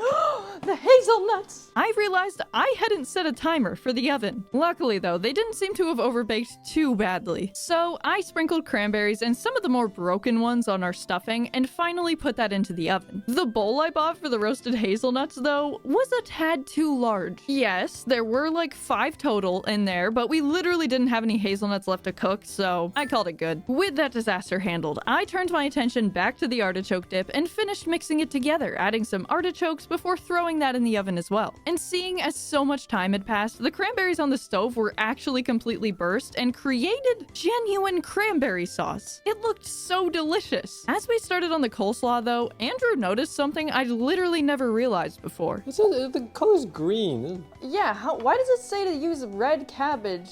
The hazelnuts! I realized I hadn't set a timer for the oven. Luckily though, they didn't seem to have overbaked too badly. So I sprinkled cranberries and some of the more broken ones on our stuffing and finally put that into the oven. The bowl I bought for the roasted hazelnuts though was a tad too large. Yes, there were like 5 total in there, but we literally didn't have any hazelnuts left to cook, so I called it good. With that disaster handled, I turned my attention back to the artichoke dip and finished mixing it together, adding some artichokes before throwing that in the oven as well. And seeing as so much time had passed, the cranberries on the stove were actually completely burst and created genuine cranberry sauce. It looked so delicious. As we started on the coleslaw though, Andrew noticed something I'd literally never realized before. The color's green. Yeah, why does it say to use red cabbage?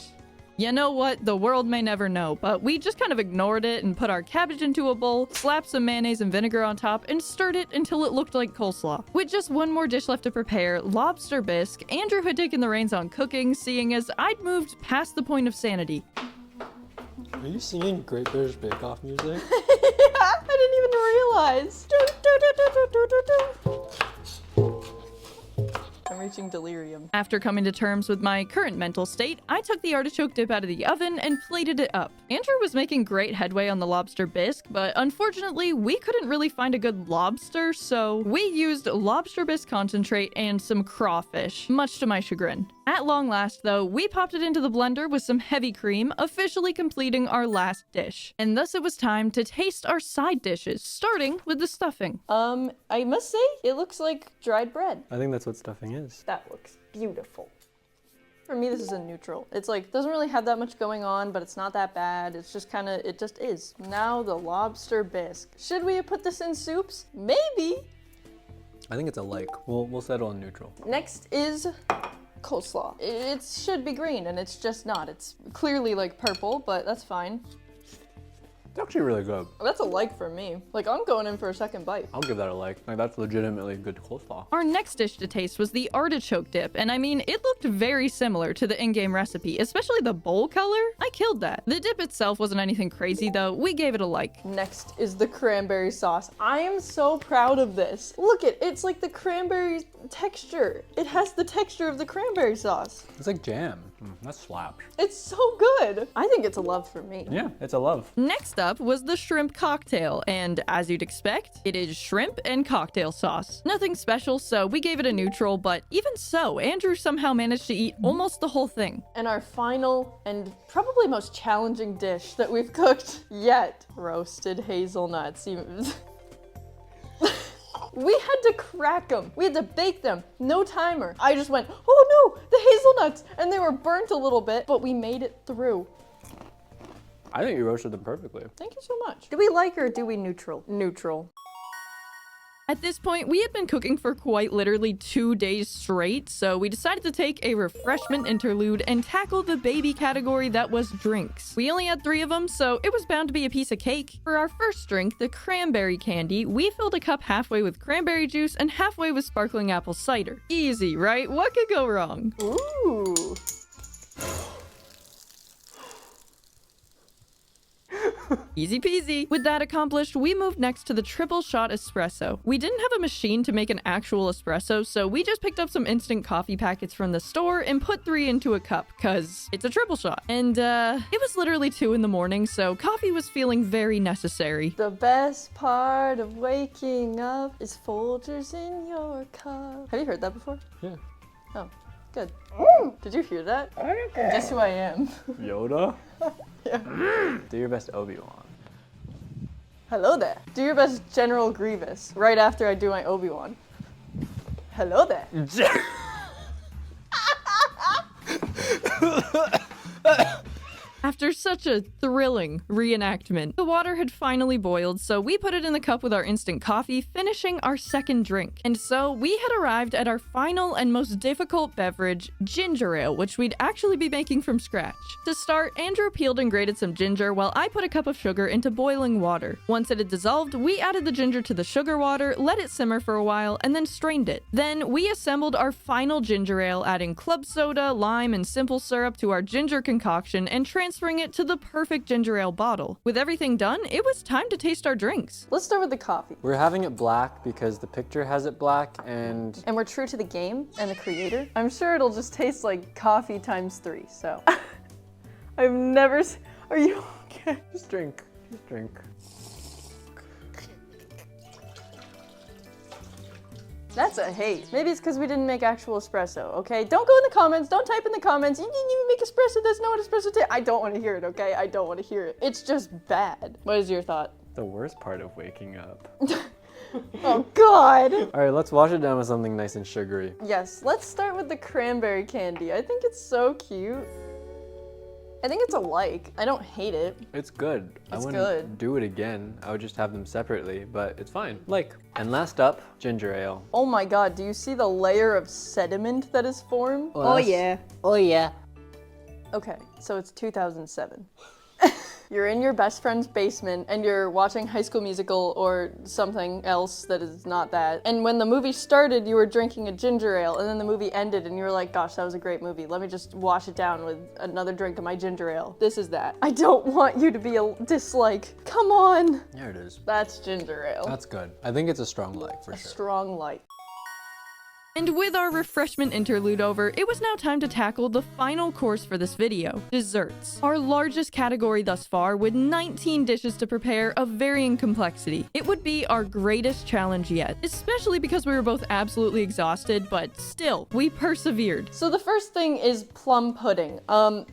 You know what? The world may never know, but we just kind of ignored it and put our cabbage into a bowl, slapped some mayonnaise and vinegar on top, and stirred it until it looked like coleslaw. With just one more dish left to prepare, lobster bisque, Andrew had taken the reins on cooking, seeing as I'd moved past the point of sanity. Are you singing Great British Bake Off music? Yeah, I didn't even realize. Every reaching delirium. After coming to terms with my current mental state, I took the artichoke dip out of the oven and plated it up. Andrew was making great headway on the lobster bisque, but unfortunately, we couldn't really find a good lobster, so we used lobster bisque concentrate and some crawfish, much to my chagrin. At long last, though, we popped it into the blender with some heavy cream, officially completing our last dish. And thus it was time to taste our side dishes, starting with the stuffing. I must say, it looks like dried bread. I think that's what stuffing is. That looks beautiful. For me, this is a neutral. It's like, doesn't really have that much going on, but it's not that bad. It's just kind of, it just is. Now the lobster bisque. Should we have put this in soups? Maybe. I think it's a like. We'll settle on neutral. Next is coleslaw. It should be green, and it's just not. It's clearly like purple, but that's fine. It's actually really good. That's a like for me. Like, I'm going in for a second bite. I'll give that a like. Like, that's legitimately good coleslaw. Our next dish to taste was the artichoke dip, and I mean, it looked very similar to the in-game recipe, especially the bowl color. I killed that. The dip itself wasn't anything crazy though. We gave it a like. Next is the cranberry sauce. I am so proud of this. Look it's like the cranberry texture. It has the texture of the cranberry sauce. It's like jam. That slaps. It's so good. I think it's a love for me. Yeah, it's a love. Next up was the shrimp cocktail, and as you'd expect, it is shrimp and cocktail sauce. Nothing special, so we gave it a neutral, but even so, Andrew somehow managed to eat almost the whole thing. And our final and probably most challenging dish that we've cooked yet, roasted hazelnuts. We had to crack them. We had to bake them. No timer. I just went, oh no, the hazelnuts. And they were burnt a little bit, but we made it through. I think you roasted them perfectly. Thank you so much. Do we like or do we neutral? Neutral. At this point, we had been cooking for quite literally 2 days straight, so we decided to take a refreshment interlude and tackle the baby category that was drinks. We only had 3 of them, so it was bound to be a piece of cake. For our first drink, the cranberry candy, we filled a cup halfway with cranberry juice and halfway with sparkling apple cider. Easy, right? What could go wrong? Ooh. Easy peasy. With that accomplished, we moved next to the triple shot espresso. We didn't have a machine to make an actual espresso, so we just picked up some instant coffee packets from the store and put 3 into a cup, cause it's a triple shot. And it was literally 2 in the morning, so coffee was feeling very necessary. The best part of waking up is Folgers in your cup. Have you heard that before? Yeah. Oh, good. Did you hear that? Guess who I am? Yoda? Yeah. Do your best Obi-Wan. Hello there. Do your best General Grievous right after I do my Obi-Wan. Hello there. After such a thrilling reenactment, the water had finally boiled, so we put it in the cup with our instant coffee, finishing our second drink. And so we had arrived at our final and most difficult beverage, ginger ale, which we'd actually be making from scratch. To start, Andrew peeled and grated some ginger while I put a cup of sugar into boiling water. Once it had dissolved, we added the ginger to the sugar water, let it simmer for a while, and then strained it. Then we assembled our final ginger ale, adding club soda, lime, and simple syrup to our ginger concoction and transferring it to the perfect ginger ale bottle. With everything done, it was time to taste our drinks. Let's start with the coffee. We're having it black because the picture has it black and we're true to the game and the creator. I'm sure it'll just taste like coffee times 3, so. I've never are you okay? Just drink. That's a hate. Maybe it's because we didn't make actual espresso, okay? Don't go in the comments. Don't type in the comments. You didn't even make espresso. That's not what espresso tastes. I don't want to hear it, okay? I don't want to hear it. It's just bad. What is your thought? The worst part of waking up. Oh, God. All right, let's wash it down with something nice and sugary. Yes, let's start with the cranberry candy. I think it's so cute. I think it's a like. I don't hate it. It's good. I It's wouldn't good. do it again. I would just have them separately, but it's fine. Like. And last up, ginger ale. Oh my God, do you see the layer of sediment that is formed? Well, that's- Oh yeah. Okay, so it's 2007. You're in your best friend's basement and you're watching High School Musical or something else that is not that. And when the movie started, you were drinking a ginger ale, and then the movie ended and you were like, gosh, that was a great movie. Let me just wash it down with another drink of my ginger ale. This is that. I don't want you to be a dislike. Come on. There it is. That's ginger ale. That's good. I think it's a strong like for A sure. strong like. And with our refreshment interlude over, it was now time to tackle the final course for this video, desserts. Our largest category thus far, with 19 dishes to prepare of varying complexity. It would be our greatest challenge yet, especially because we were both absolutely exhausted, but still, we persevered. So the first thing is plum pudding.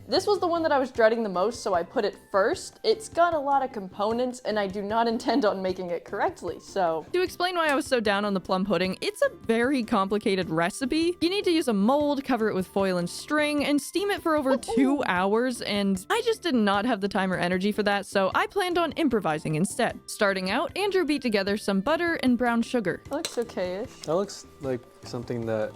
This was the one that I was dreading the most, so I put it first. It's got a lot of components, and I do not intend on making it correctly, so... To explain why I was so down on the plum pudding, it's a very complicated recipe. You need to use a mold, cover it with foil and string, and steam it for over 2 hours, and I just did not have the time or energy for that, so I planned on improvising instead. Starting out, Andrew beat together some butter and brown sugar. That looks okay-ish. That looks like something that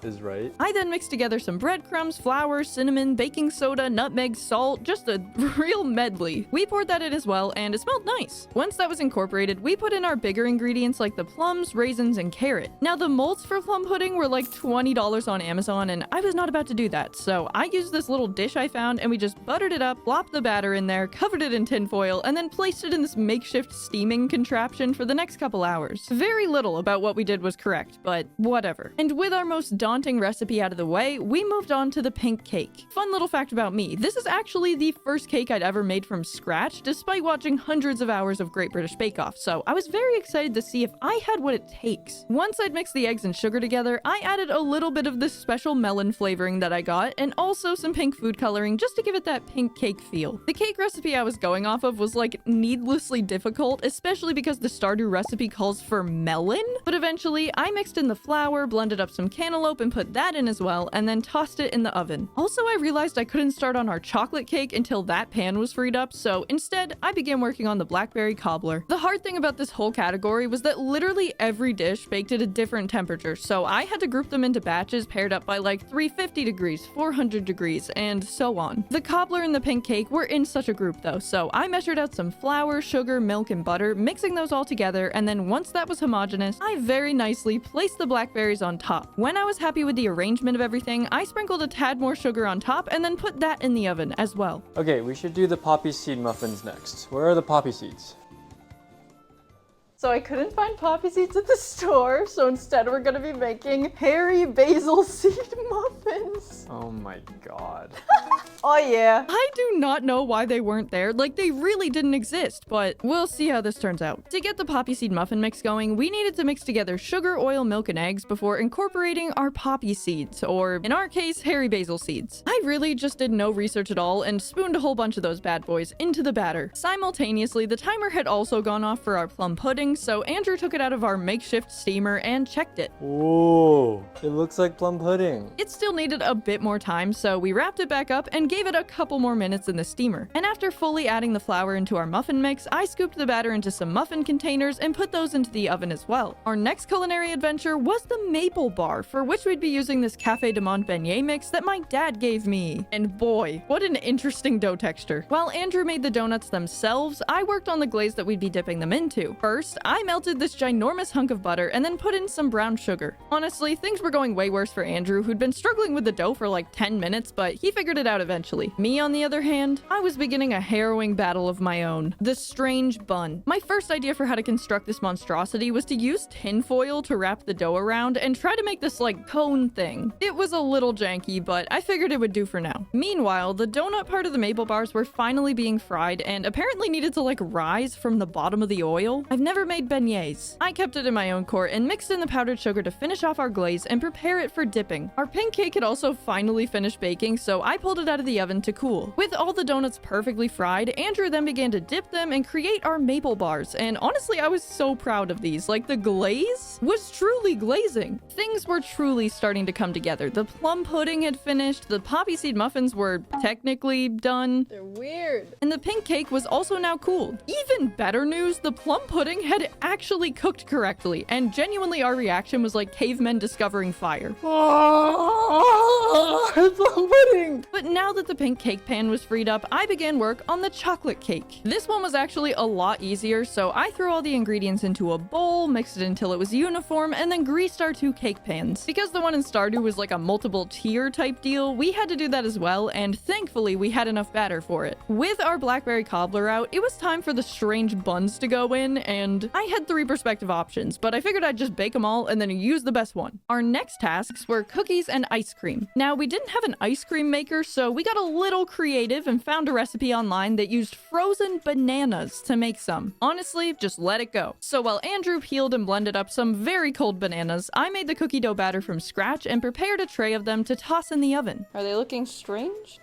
is right. I then mixed together some breadcrumbs, flour, cinnamon, baking soda, nutmeg, salt, just a real medley. We poured that in as well, and it smelled nice. Once that was incorporated, we put in our bigger ingredients like the plums, raisins, and carrot. Now, the molds for plum pudding were like $20 on Amazon, and I was not about to do that, so I used this little dish I found, and we just buttered it up, plopped the batter in there, covered it in tinfoil, and then placed it in this makeshift steaming contraption for the next couple hours. Very little about what we did was correct, but whatever. And with our most daunting recipe out of the way, we moved on to the pink cake. Fun little fact about me, this is actually the first cake I'd ever made from scratch, despite watching hundreds of hours of Great British Bake Off, so I was very excited to see if I had what it takes. Once I'd mixed the eggs and sugar together, I added a little bit of this special melon flavoring that I got, and also some pink food coloring just to give it that pink cake feel. The cake recipe I was going off of was like needlessly difficult, especially because the Stardew recipe calls for melon, but eventually I mixed in the flour, blended up some cantaloupe, and put that in as well, and then tossed it in the oven. Also, I realized I couldn't start on our chocolate cake until that pan was freed up, so instead, I began working on the blackberry cobbler. The hard thing about this whole category was that literally every dish baked at a different temperature, so I had to group them into batches paired up by like 350 degrees, 400 degrees, and so on. The cobbler and the pink cake were in such a group though, so I measured out some flour, sugar, milk, and butter, mixing those all together, and then once that was homogeneous, I very nicely placed the blackberries on top. When I was happy with the arrangement of everything, I sprinkled a tad more sugar on top and then put that in the oven as well. Okay, we should do the poppy seed muffins next. Where are the poppy seeds? So I couldn't find poppy seeds at the store, so instead we're gonna be making hairy basil seed muffins. Oh my god. Oh yeah. I do not know why they weren't there, like they really didn't exist, but we'll see how this turns out. To get the poppy seed muffin mix going, we needed to mix together sugar, oil, milk, and eggs before incorporating our poppy seeds, or in our case, hairy basil seeds. I really just did no research at all and spooned a whole bunch of those bad boys into the batter. Simultaneously, the timer had also gone off for our plum pudding, so Andrew took it out of our makeshift steamer and checked it. Whoa, it looks like plum pudding. It still needed a bit more time, so we wrapped it back up and gave it a couple more minutes in the steamer. And after fully adding the flour into our muffin mix, I scooped the batter into some muffin containers and put those into the oven as well. Our next culinary adventure was the maple bar, for which we'd be using this Café de Monde beignet mix that my dad gave me. And boy, what an interesting dough texture. While Andrew made the donuts themselves, I worked on the glaze that we'd be dipping them into. First, I melted this ginormous hunk of butter and then put in some brown sugar. Honestly, things were going way worse for Andrew, who'd been struggling with the dough for like 10 minutes, but he figured it out eventually. Me, on the other hand, I was beginning a harrowing battle of my own. The strange bun. My first idea for how to construct this monstrosity was to use tinfoil to wrap the dough around and try to make this like cone thing. It was a little janky, but I figured it would do for now. Meanwhile, the donut part of the maple bars were finally being fried and apparently needed to like rise from the bottom of the oil. I've never made beignets. I kept it in my own court and mixed in the powdered sugar to finish off our glaze and prepare it for dipping. Our pink cake had also finally finished baking, so I pulled it out of the oven to cool. With all the donuts perfectly fried, Andrew then began to dip them and create our maple bars, and honestly, I was so proud of these. Like, the glaze was truly glazing. Things were truly starting to come together. The plum pudding had finished, the poppy seed muffins were technically done. They're weird. And the pink cake was also now cooled. Even better news, the plum pudding had actually cooked correctly, and genuinely our reaction was like cavemen discovering fire. Plum pudding! But now that the pink cake pan was freed up, I began work on the chocolate cake. This one was actually a lot easier, so I threw all the ingredients into a bowl, mixed it until it was uniform, and then greased our 2 cake pans. Because the one in Stardew was like a multiple tier type deal, we had to do that as well, and thankfully we had enough batter for it. With our blackberry cobbler out, it was time for the strange buns to go in, and I had 3 perspective options, but I figured I'd just bake them all and then use the best one. Our next tasks were cookies and ice cream. Now, we didn't have an ice cream maker, so we got a little creative and found a recipe online that used frozen bananas to make some. Honestly, just let it go. So while Andrew peeled and blended up some very cold bananas, I made the cookie dough batter from scratch and prepared a tray of them to toss in the oven. Are they looking strange?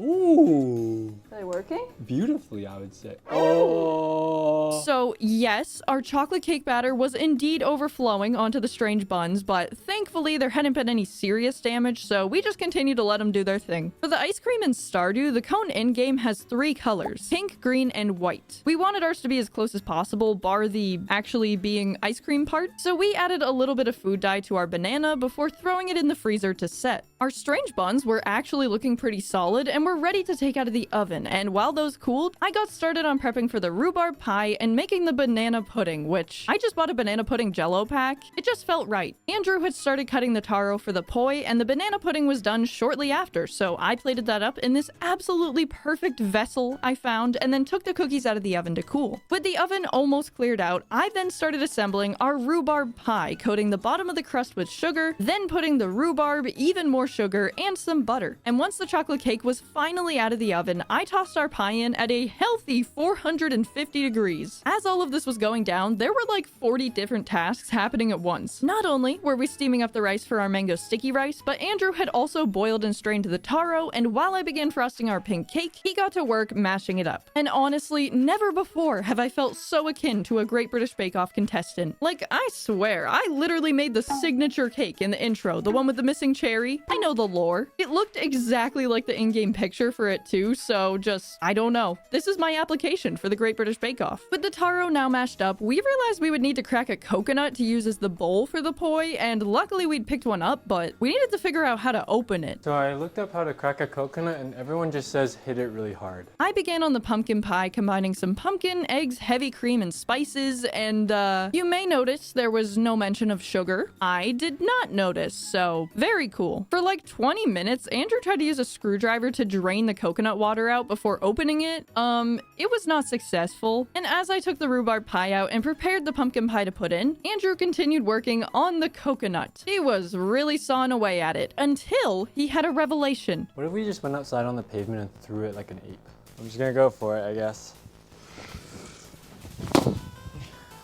Ooh. Are they working? Beautifully, I would say. Oh. So yes, our chocolate cake batter was indeed overflowing onto the strange buns, but thankfully there hadn't been any serious damage, so we just continued to let them do their thing. For the ice cream in Stardew, the cone in-game has 3 colors: pink, green, and white. We wanted ours to be as close as possible, bar the actually being ice cream part, so we added a little bit of food dye to our banana before throwing it in the freezer to set. Our strange buns were actually looking pretty solid and were ready to take out of the oven, and while those cooled, I got started on prepping for the rhubarb pie and making the banana pudding, which I just bought a banana pudding jello pack. It just felt right. Andrew had started cutting the taro for the poi, and the banana pudding was done shortly after, so I plated that up in this absolutely perfect vessel I found and then took the cookies out of the oven to cool. With the oven almost cleared out, I then started assembling our rhubarb pie, coating the bottom of the crust with sugar, then putting the rhubarb, even more sugar, and some butter. And once the chocolate cake was finally out of the oven, I tossed our pie in at a healthy 450 degrees. As all of this was going down, there were like 40 different tasks happening at once. Not only were we steaming up the rice for our mango sticky rice, but Andrew had also boiled and strained the taro, and while I began frosting our pink cake, he got to work mashing it up. And honestly, never before have I felt so akin to a Great British Bake Off contestant. Like, I swear, I literally made the signature cake in the intro, the one with the missing cherry. I know the lore. It looked exactly like the in-game picture for it too, so just, I don't know. This is my application for the Great British Bake Off. With the taro now mashed up, we realized we would need to crack a coconut to use as the bowl for the poi, and luckily we'd picked one up, but we needed to figure out how to open it. So I looked up how to crack a coconut and everyone just says hit it really hard. I began on the pumpkin pie, combining some pumpkin, eggs, heavy cream, and spices, and you may notice there was no mention of sugar. I did not notice, so very cool. For like 20 minutes, Andrew tried to use a screwdriver to drain the coconut water out before opening it. It was not successful, and as I took the rhubarb pie out and prepared the pumpkin pie to put in, Andrew continued working on the coconut. He was really sawing away at it until he had a revelation. What if we just went outside on the pavement and threw it like an ape? I'm just gonna go for it, I guess.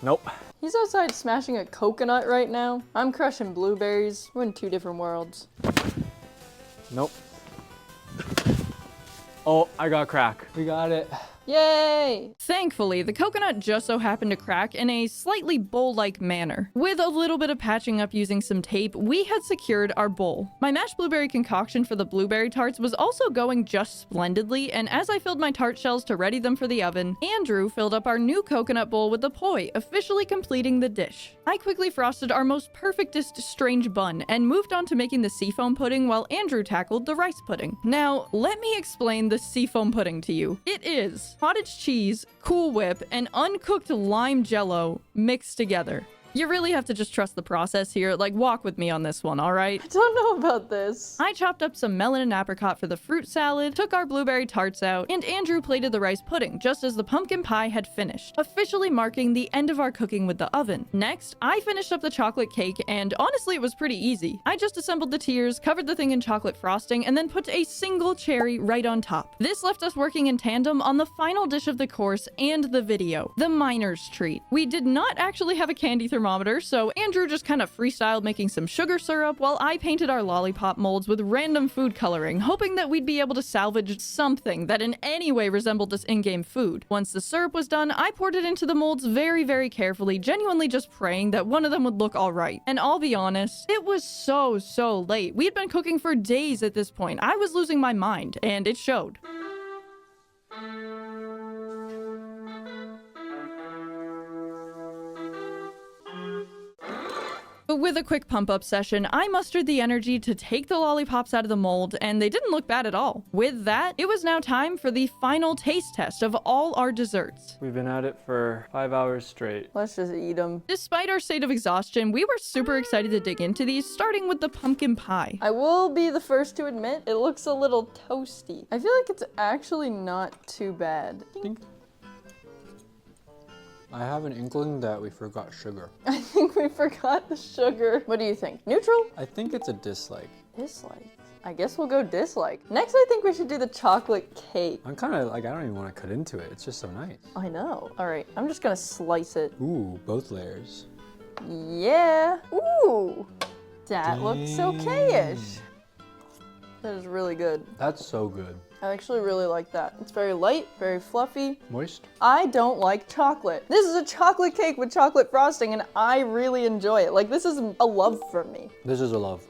Nope. He's outside smashing a coconut right now. I'm crushing blueberries. We're in 2 different worlds. Nope. Oh, I got crack. We got it. Yay! Thankfully, the coconut just so happened to crack in a slightly bowl-like manner. With a little bit of patching up using some tape, we had secured our bowl. My mashed blueberry concoction for the blueberry tarts was also going just splendidly, and as I filled my tart shells to ready them for the oven, Andrew filled up our new coconut bowl with the poi, officially completing the dish. I quickly frosted our most perfectest strange bun and moved on to making the seafoam pudding while Andrew tackled the rice pudding. Now, let me explain the seafoam pudding to you. It is cottage cheese, Cool Whip, and uncooked lime jello mixed together. You really have to just trust the process here. Like, walk with me on this one, all right? I don't know about this. I chopped up some melon and apricot for the fruit salad, took our blueberry tarts out, and Andrew plated the rice pudding just as the pumpkin pie had finished, officially marking the end of our cooking with the oven. Next, I finished up the chocolate cake, and honestly, it was pretty easy. I just assembled the tiers, covered the thing in chocolate frosting, and then put a single cherry right on top. This left us working in tandem on the final dish of the course and the video, the miner's treat. We did not actually have a candy thermometer, so Andrew just kind of freestyled making some sugar syrup while I painted our lollipop molds with random food coloring, hoping that we'd be able to salvage something that in any way resembled this in-game food. Once the syrup was done, I poured it into the molds very, very carefully, genuinely just praying that one of them would look alright. And I'll be honest, it was so late. We had been cooking for days at this point. I was losing my mind, and it showed. But with a quick pump up session, I mustered the energy to take the lollipops out of the mold, and they didn't look bad at all. With that, it was now time for the final taste test of all our desserts. We've been at it for 5 hours straight. Let's just eat them. Despite our state of exhaustion, we were super excited to dig into these, starting with the pumpkin pie. I will be the first to admit, it looks a little toasty. I feel like it's actually not too bad. Ding. I have an inkling that we forgot sugar. I think we forgot the sugar. What do you think? Neutral? I think it's a dislike. Dislike. I guess we'll go dislike. Next, I think we should do the chocolate cake. I'm kind of like, I don't even want to cut into it. It's just so nice. I know. All right, I'm just gonna slice it. Ooh, both layers. Yeah. Ooh. That looks Dang. okay-ish. That is really good. That's so good. I actually really like that. It's very light, very fluffy. Moist? I don't like chocolate. This is a chocolate cake with chocolate frosting and I really enjoy it. Like, this is a love for me. This is a love.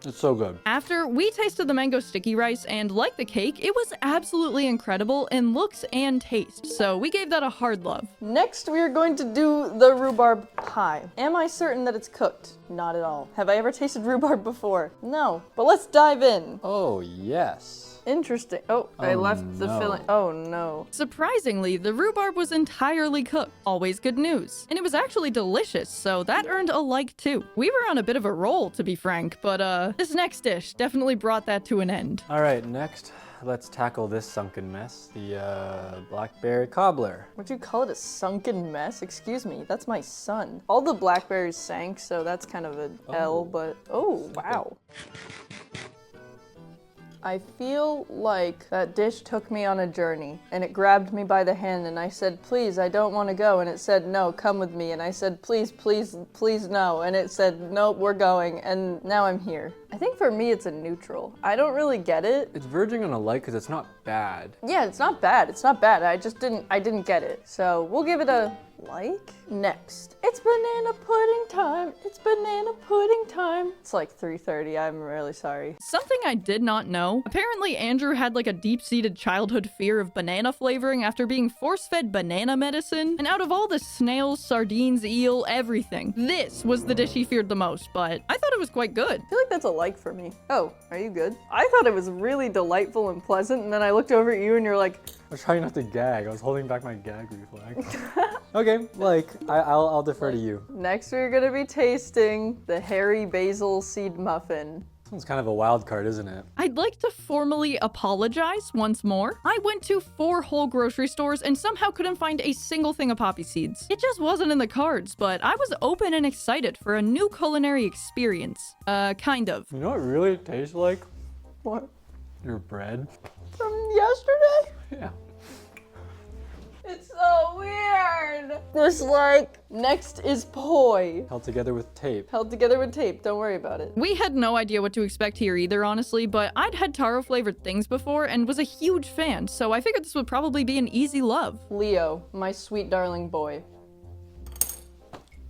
It's so good. After, we tasted the mango sticky rice, and like the cake, it was absolutely incredible in looks and taste, so we gave that a hard love. Next, we are going to do the rhubarb pie. Am I certain that it's cooked? Not at all. Have I ever tasted rhubarb before? No. But let's dive in. Oh, yes. Interesting. Oh, I Oh, left the no. filling. Oh, no. Surprisingly, the rhubarb was entirely cooked. Always good news. And it was actually delicious, so that earned a like too. We were on a bit of a roll, to be frank, but this next dish definitely brought that to an end. All right, next, let's tackle this sunken mess, the blackberry cobbler. Would you call it a sunken mess? Excuse me, that's my son. All the blackberries sank, so that's kind of an L, but oh, wow. I feel like that dish took me on a journey and it grabbed me by the hand and I said, please, I don't want to go. And it said, no, come with me. And I said, please, please, please, no. And it said, nope, we're going. And now I'm here. I think for me, it's a neutral. I don't really get it. It's verging on a like because it's not bad. Yeah, it's not bad. It's not bad. I didn't get it. So we'll give it a like. Next, it's banana pudding time. It's banana pudding time. It's like 3:30. I'm really sorry. Something I did not know, apparently Andrew had like a deep-seated childhood fear of banana flavoring after being force-fed banana medicine, and out of all the snails, sardines, eel, everything, this was the dish he feared the most, but I thought it was quite good. I feel like that's a like for me. Oh, are you good? I thought it was really delightful and pleasant, and then I looked over at you and you're like, I was trying not to gag. I was holding back my gag reflex. Okay, like, I'll defer to you. next we're gonna be tasting the hairy basil seed muffin. This one's kind of a wild card, isn't it? I'd like to formally apologize once more. I went to 4 whole grocery stores and somehow couldn't find a single thing of poppy seeds. It just wasn't in the cards, but I was open and excited for a new culinary experience. Kind of. You know what it really tastes like? What? Your bread. From yesterday? Yeah. It's so weird. This next is poi. Held together with tape. Held together with tape, don't worry about it. We had no idea what to expect here either, honestly, but I'd had taro-flavored things before and was a huge fan, so I figured this would probably be an easy love. Leo, my sweet darling boy.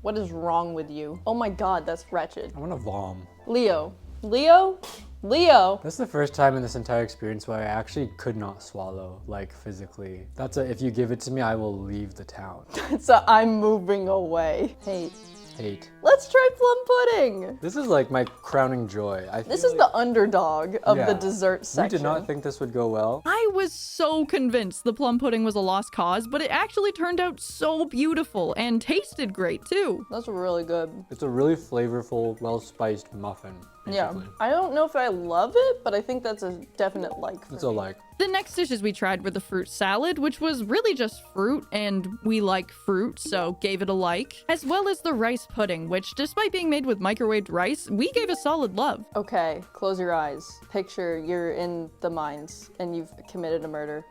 What is wrong with you? Oh my god, that's wretched. I want to vom. Leo. Leo? Leo! That's the first time in this entire experience where I actually could not swallow, like physically. That's if you give it to me, I will leave the town. So I'm moving away. Hate. Hate. Let's try plum pudding! This is like my crowning joy. This is the underdog of the Yeah. dessert section. We did not think this would go well. I was so convinced the plum pudding was a lost cause, but it actually turned out so beautiful and tasted great too. That's really good. It's a really flavorful, well-spiced muffin, Yeah. basically. I don't know if I love it, but I think that's a definite like for It's a me. like. The next dishes we tried were the fruit salad, which was really just fruit, and we like fruit, so gave it a like, as well as the rice pudding, which despite being made with microwaved rice, we gave a solid love. Okay, close your eyes. Picture you're in the mines and you've committed a murder.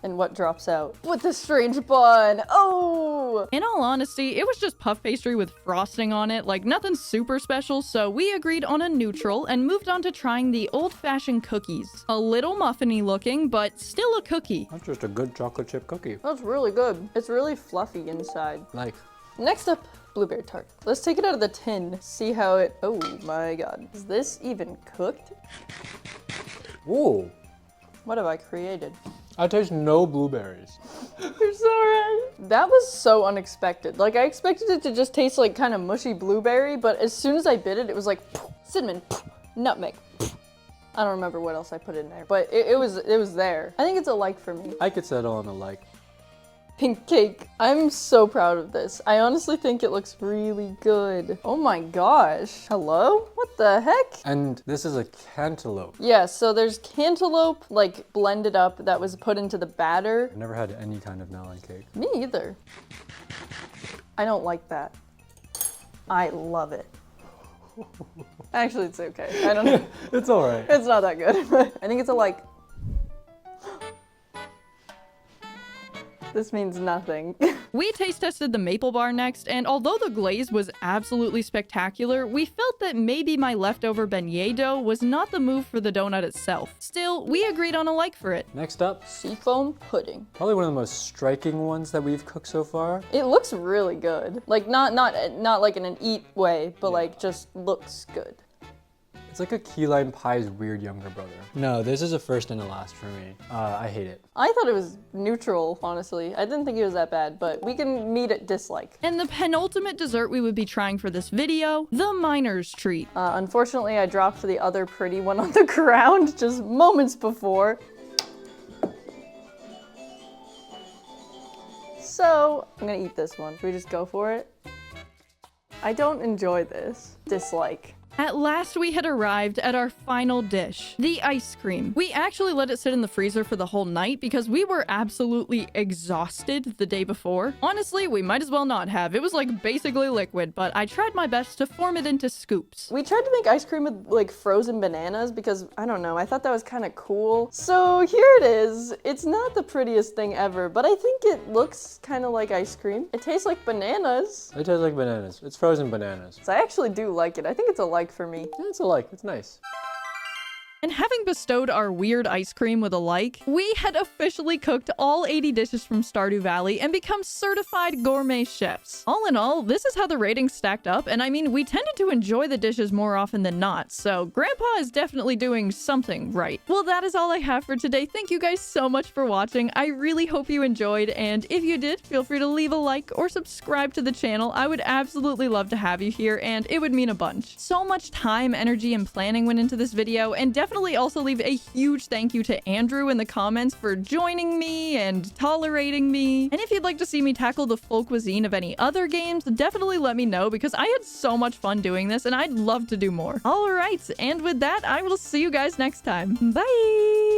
And what drops out? With the strange bun! Oh! In all honesty, it was just puff pastry with frosting on it, like nothing super special, so we agreed on a neutral and moved on to trying the old-fashioned cookies. A little muffiny looking, but still a cookie. That's just a good chocolate chip cookie. That's really good. It's really fluffy inside. Like. Next up, blueberry tart. Let's take it out of the tin, see how it... Oh my god. Is this even cooked? Ooh. What have I created? I taste no blueberries. You're so right. That was so unexpected. Like, I expected it to just taste like kind of mushy blueberry, but as soon as I bit it, it was like cinnamon, nutmeg. I don't remember what else I put in there, but it was there. I think it's a like for me. I could settle on a like. Pink cake. I'm so proud of this. I honestly think it looks really good. Oh my gosh. Hello? What the heck? And this is a cantaloupe. Yeah, so there's cantaloupe, like, blended up that was put into the batter. I've never had any kind of melon cake. Me either. I don't like that. I love it. Actually, it's okay. I don't know. It's all right. It's not that good. I think it's a like. This means nothing. We taste tested the maple bar next, and although the glaze was absolutely spectacular, we felt that maybe my leftover beignet dough was not the move for the donut itself. Still, we agreed on a like for it. Next up, Seafoam pudding. probably one of the most striking ones that we've cooked so far. It looks really good. Like not like in an eat way, but like just looks good. It's like a key lime pie's weird younger brother. No, this is a first and a last for me. I hate it. I thought it was neutral, honestly. I didn't think it was that bad, but we can meet at dislike. And the penultimate dessert we would be trying for this video, the miner's treat. Unfortunately, I dropped the other pretty one on the ground just moments before. So, I'm gonna eat this one. Should we just go for it? I don't enjoy this. Dislike. At last we had arrived at our final dish, the ice cream. We actually let it sit in the freezer for the whole night because we were absolutely exhausted the day before. Honestly, we might as well not have. It was like basically liquid, but I tried my best to form it into scoops. We tried to make ice cream with like frozen bananas because, I don't know, I thought that was kind of cool. So here it is. It's not the prettiest thing ever, but I think it looks kind of like ice cream. It tastes like bananas. It tastes like bananas. It's frozen bananas. So I actually do like it. I think it's a like for me. Yeah, it's a like. It's nice. And having bestowed our weird ice cream with a like, we had officially cooked all 80 dishes from Stardew Valley and become certified gourmet chefs. All in all, this is how the ratings stacked up, and I mean, we tended to enjoy the dishes more often than not, so Grandpa is definitely doing something right. Well, that is all I have for today. Thank you guys so much for watching. I really hope you enjoyed, and if you did, feel free to leave a like or subscribe to the channel. I would absolutely love to have you here, and it would mean a bunch. So much time, energy, and planning went into this video, and definitely also leave a huge thank you to Andrew in the comments for joining me and tolerating me. And if you'd like to see me tackle the full cuisine of any other games, definitely let me know because I had so much fun doing this and I'd love to do more. All right, and with that, I will see you guys next time. Bye!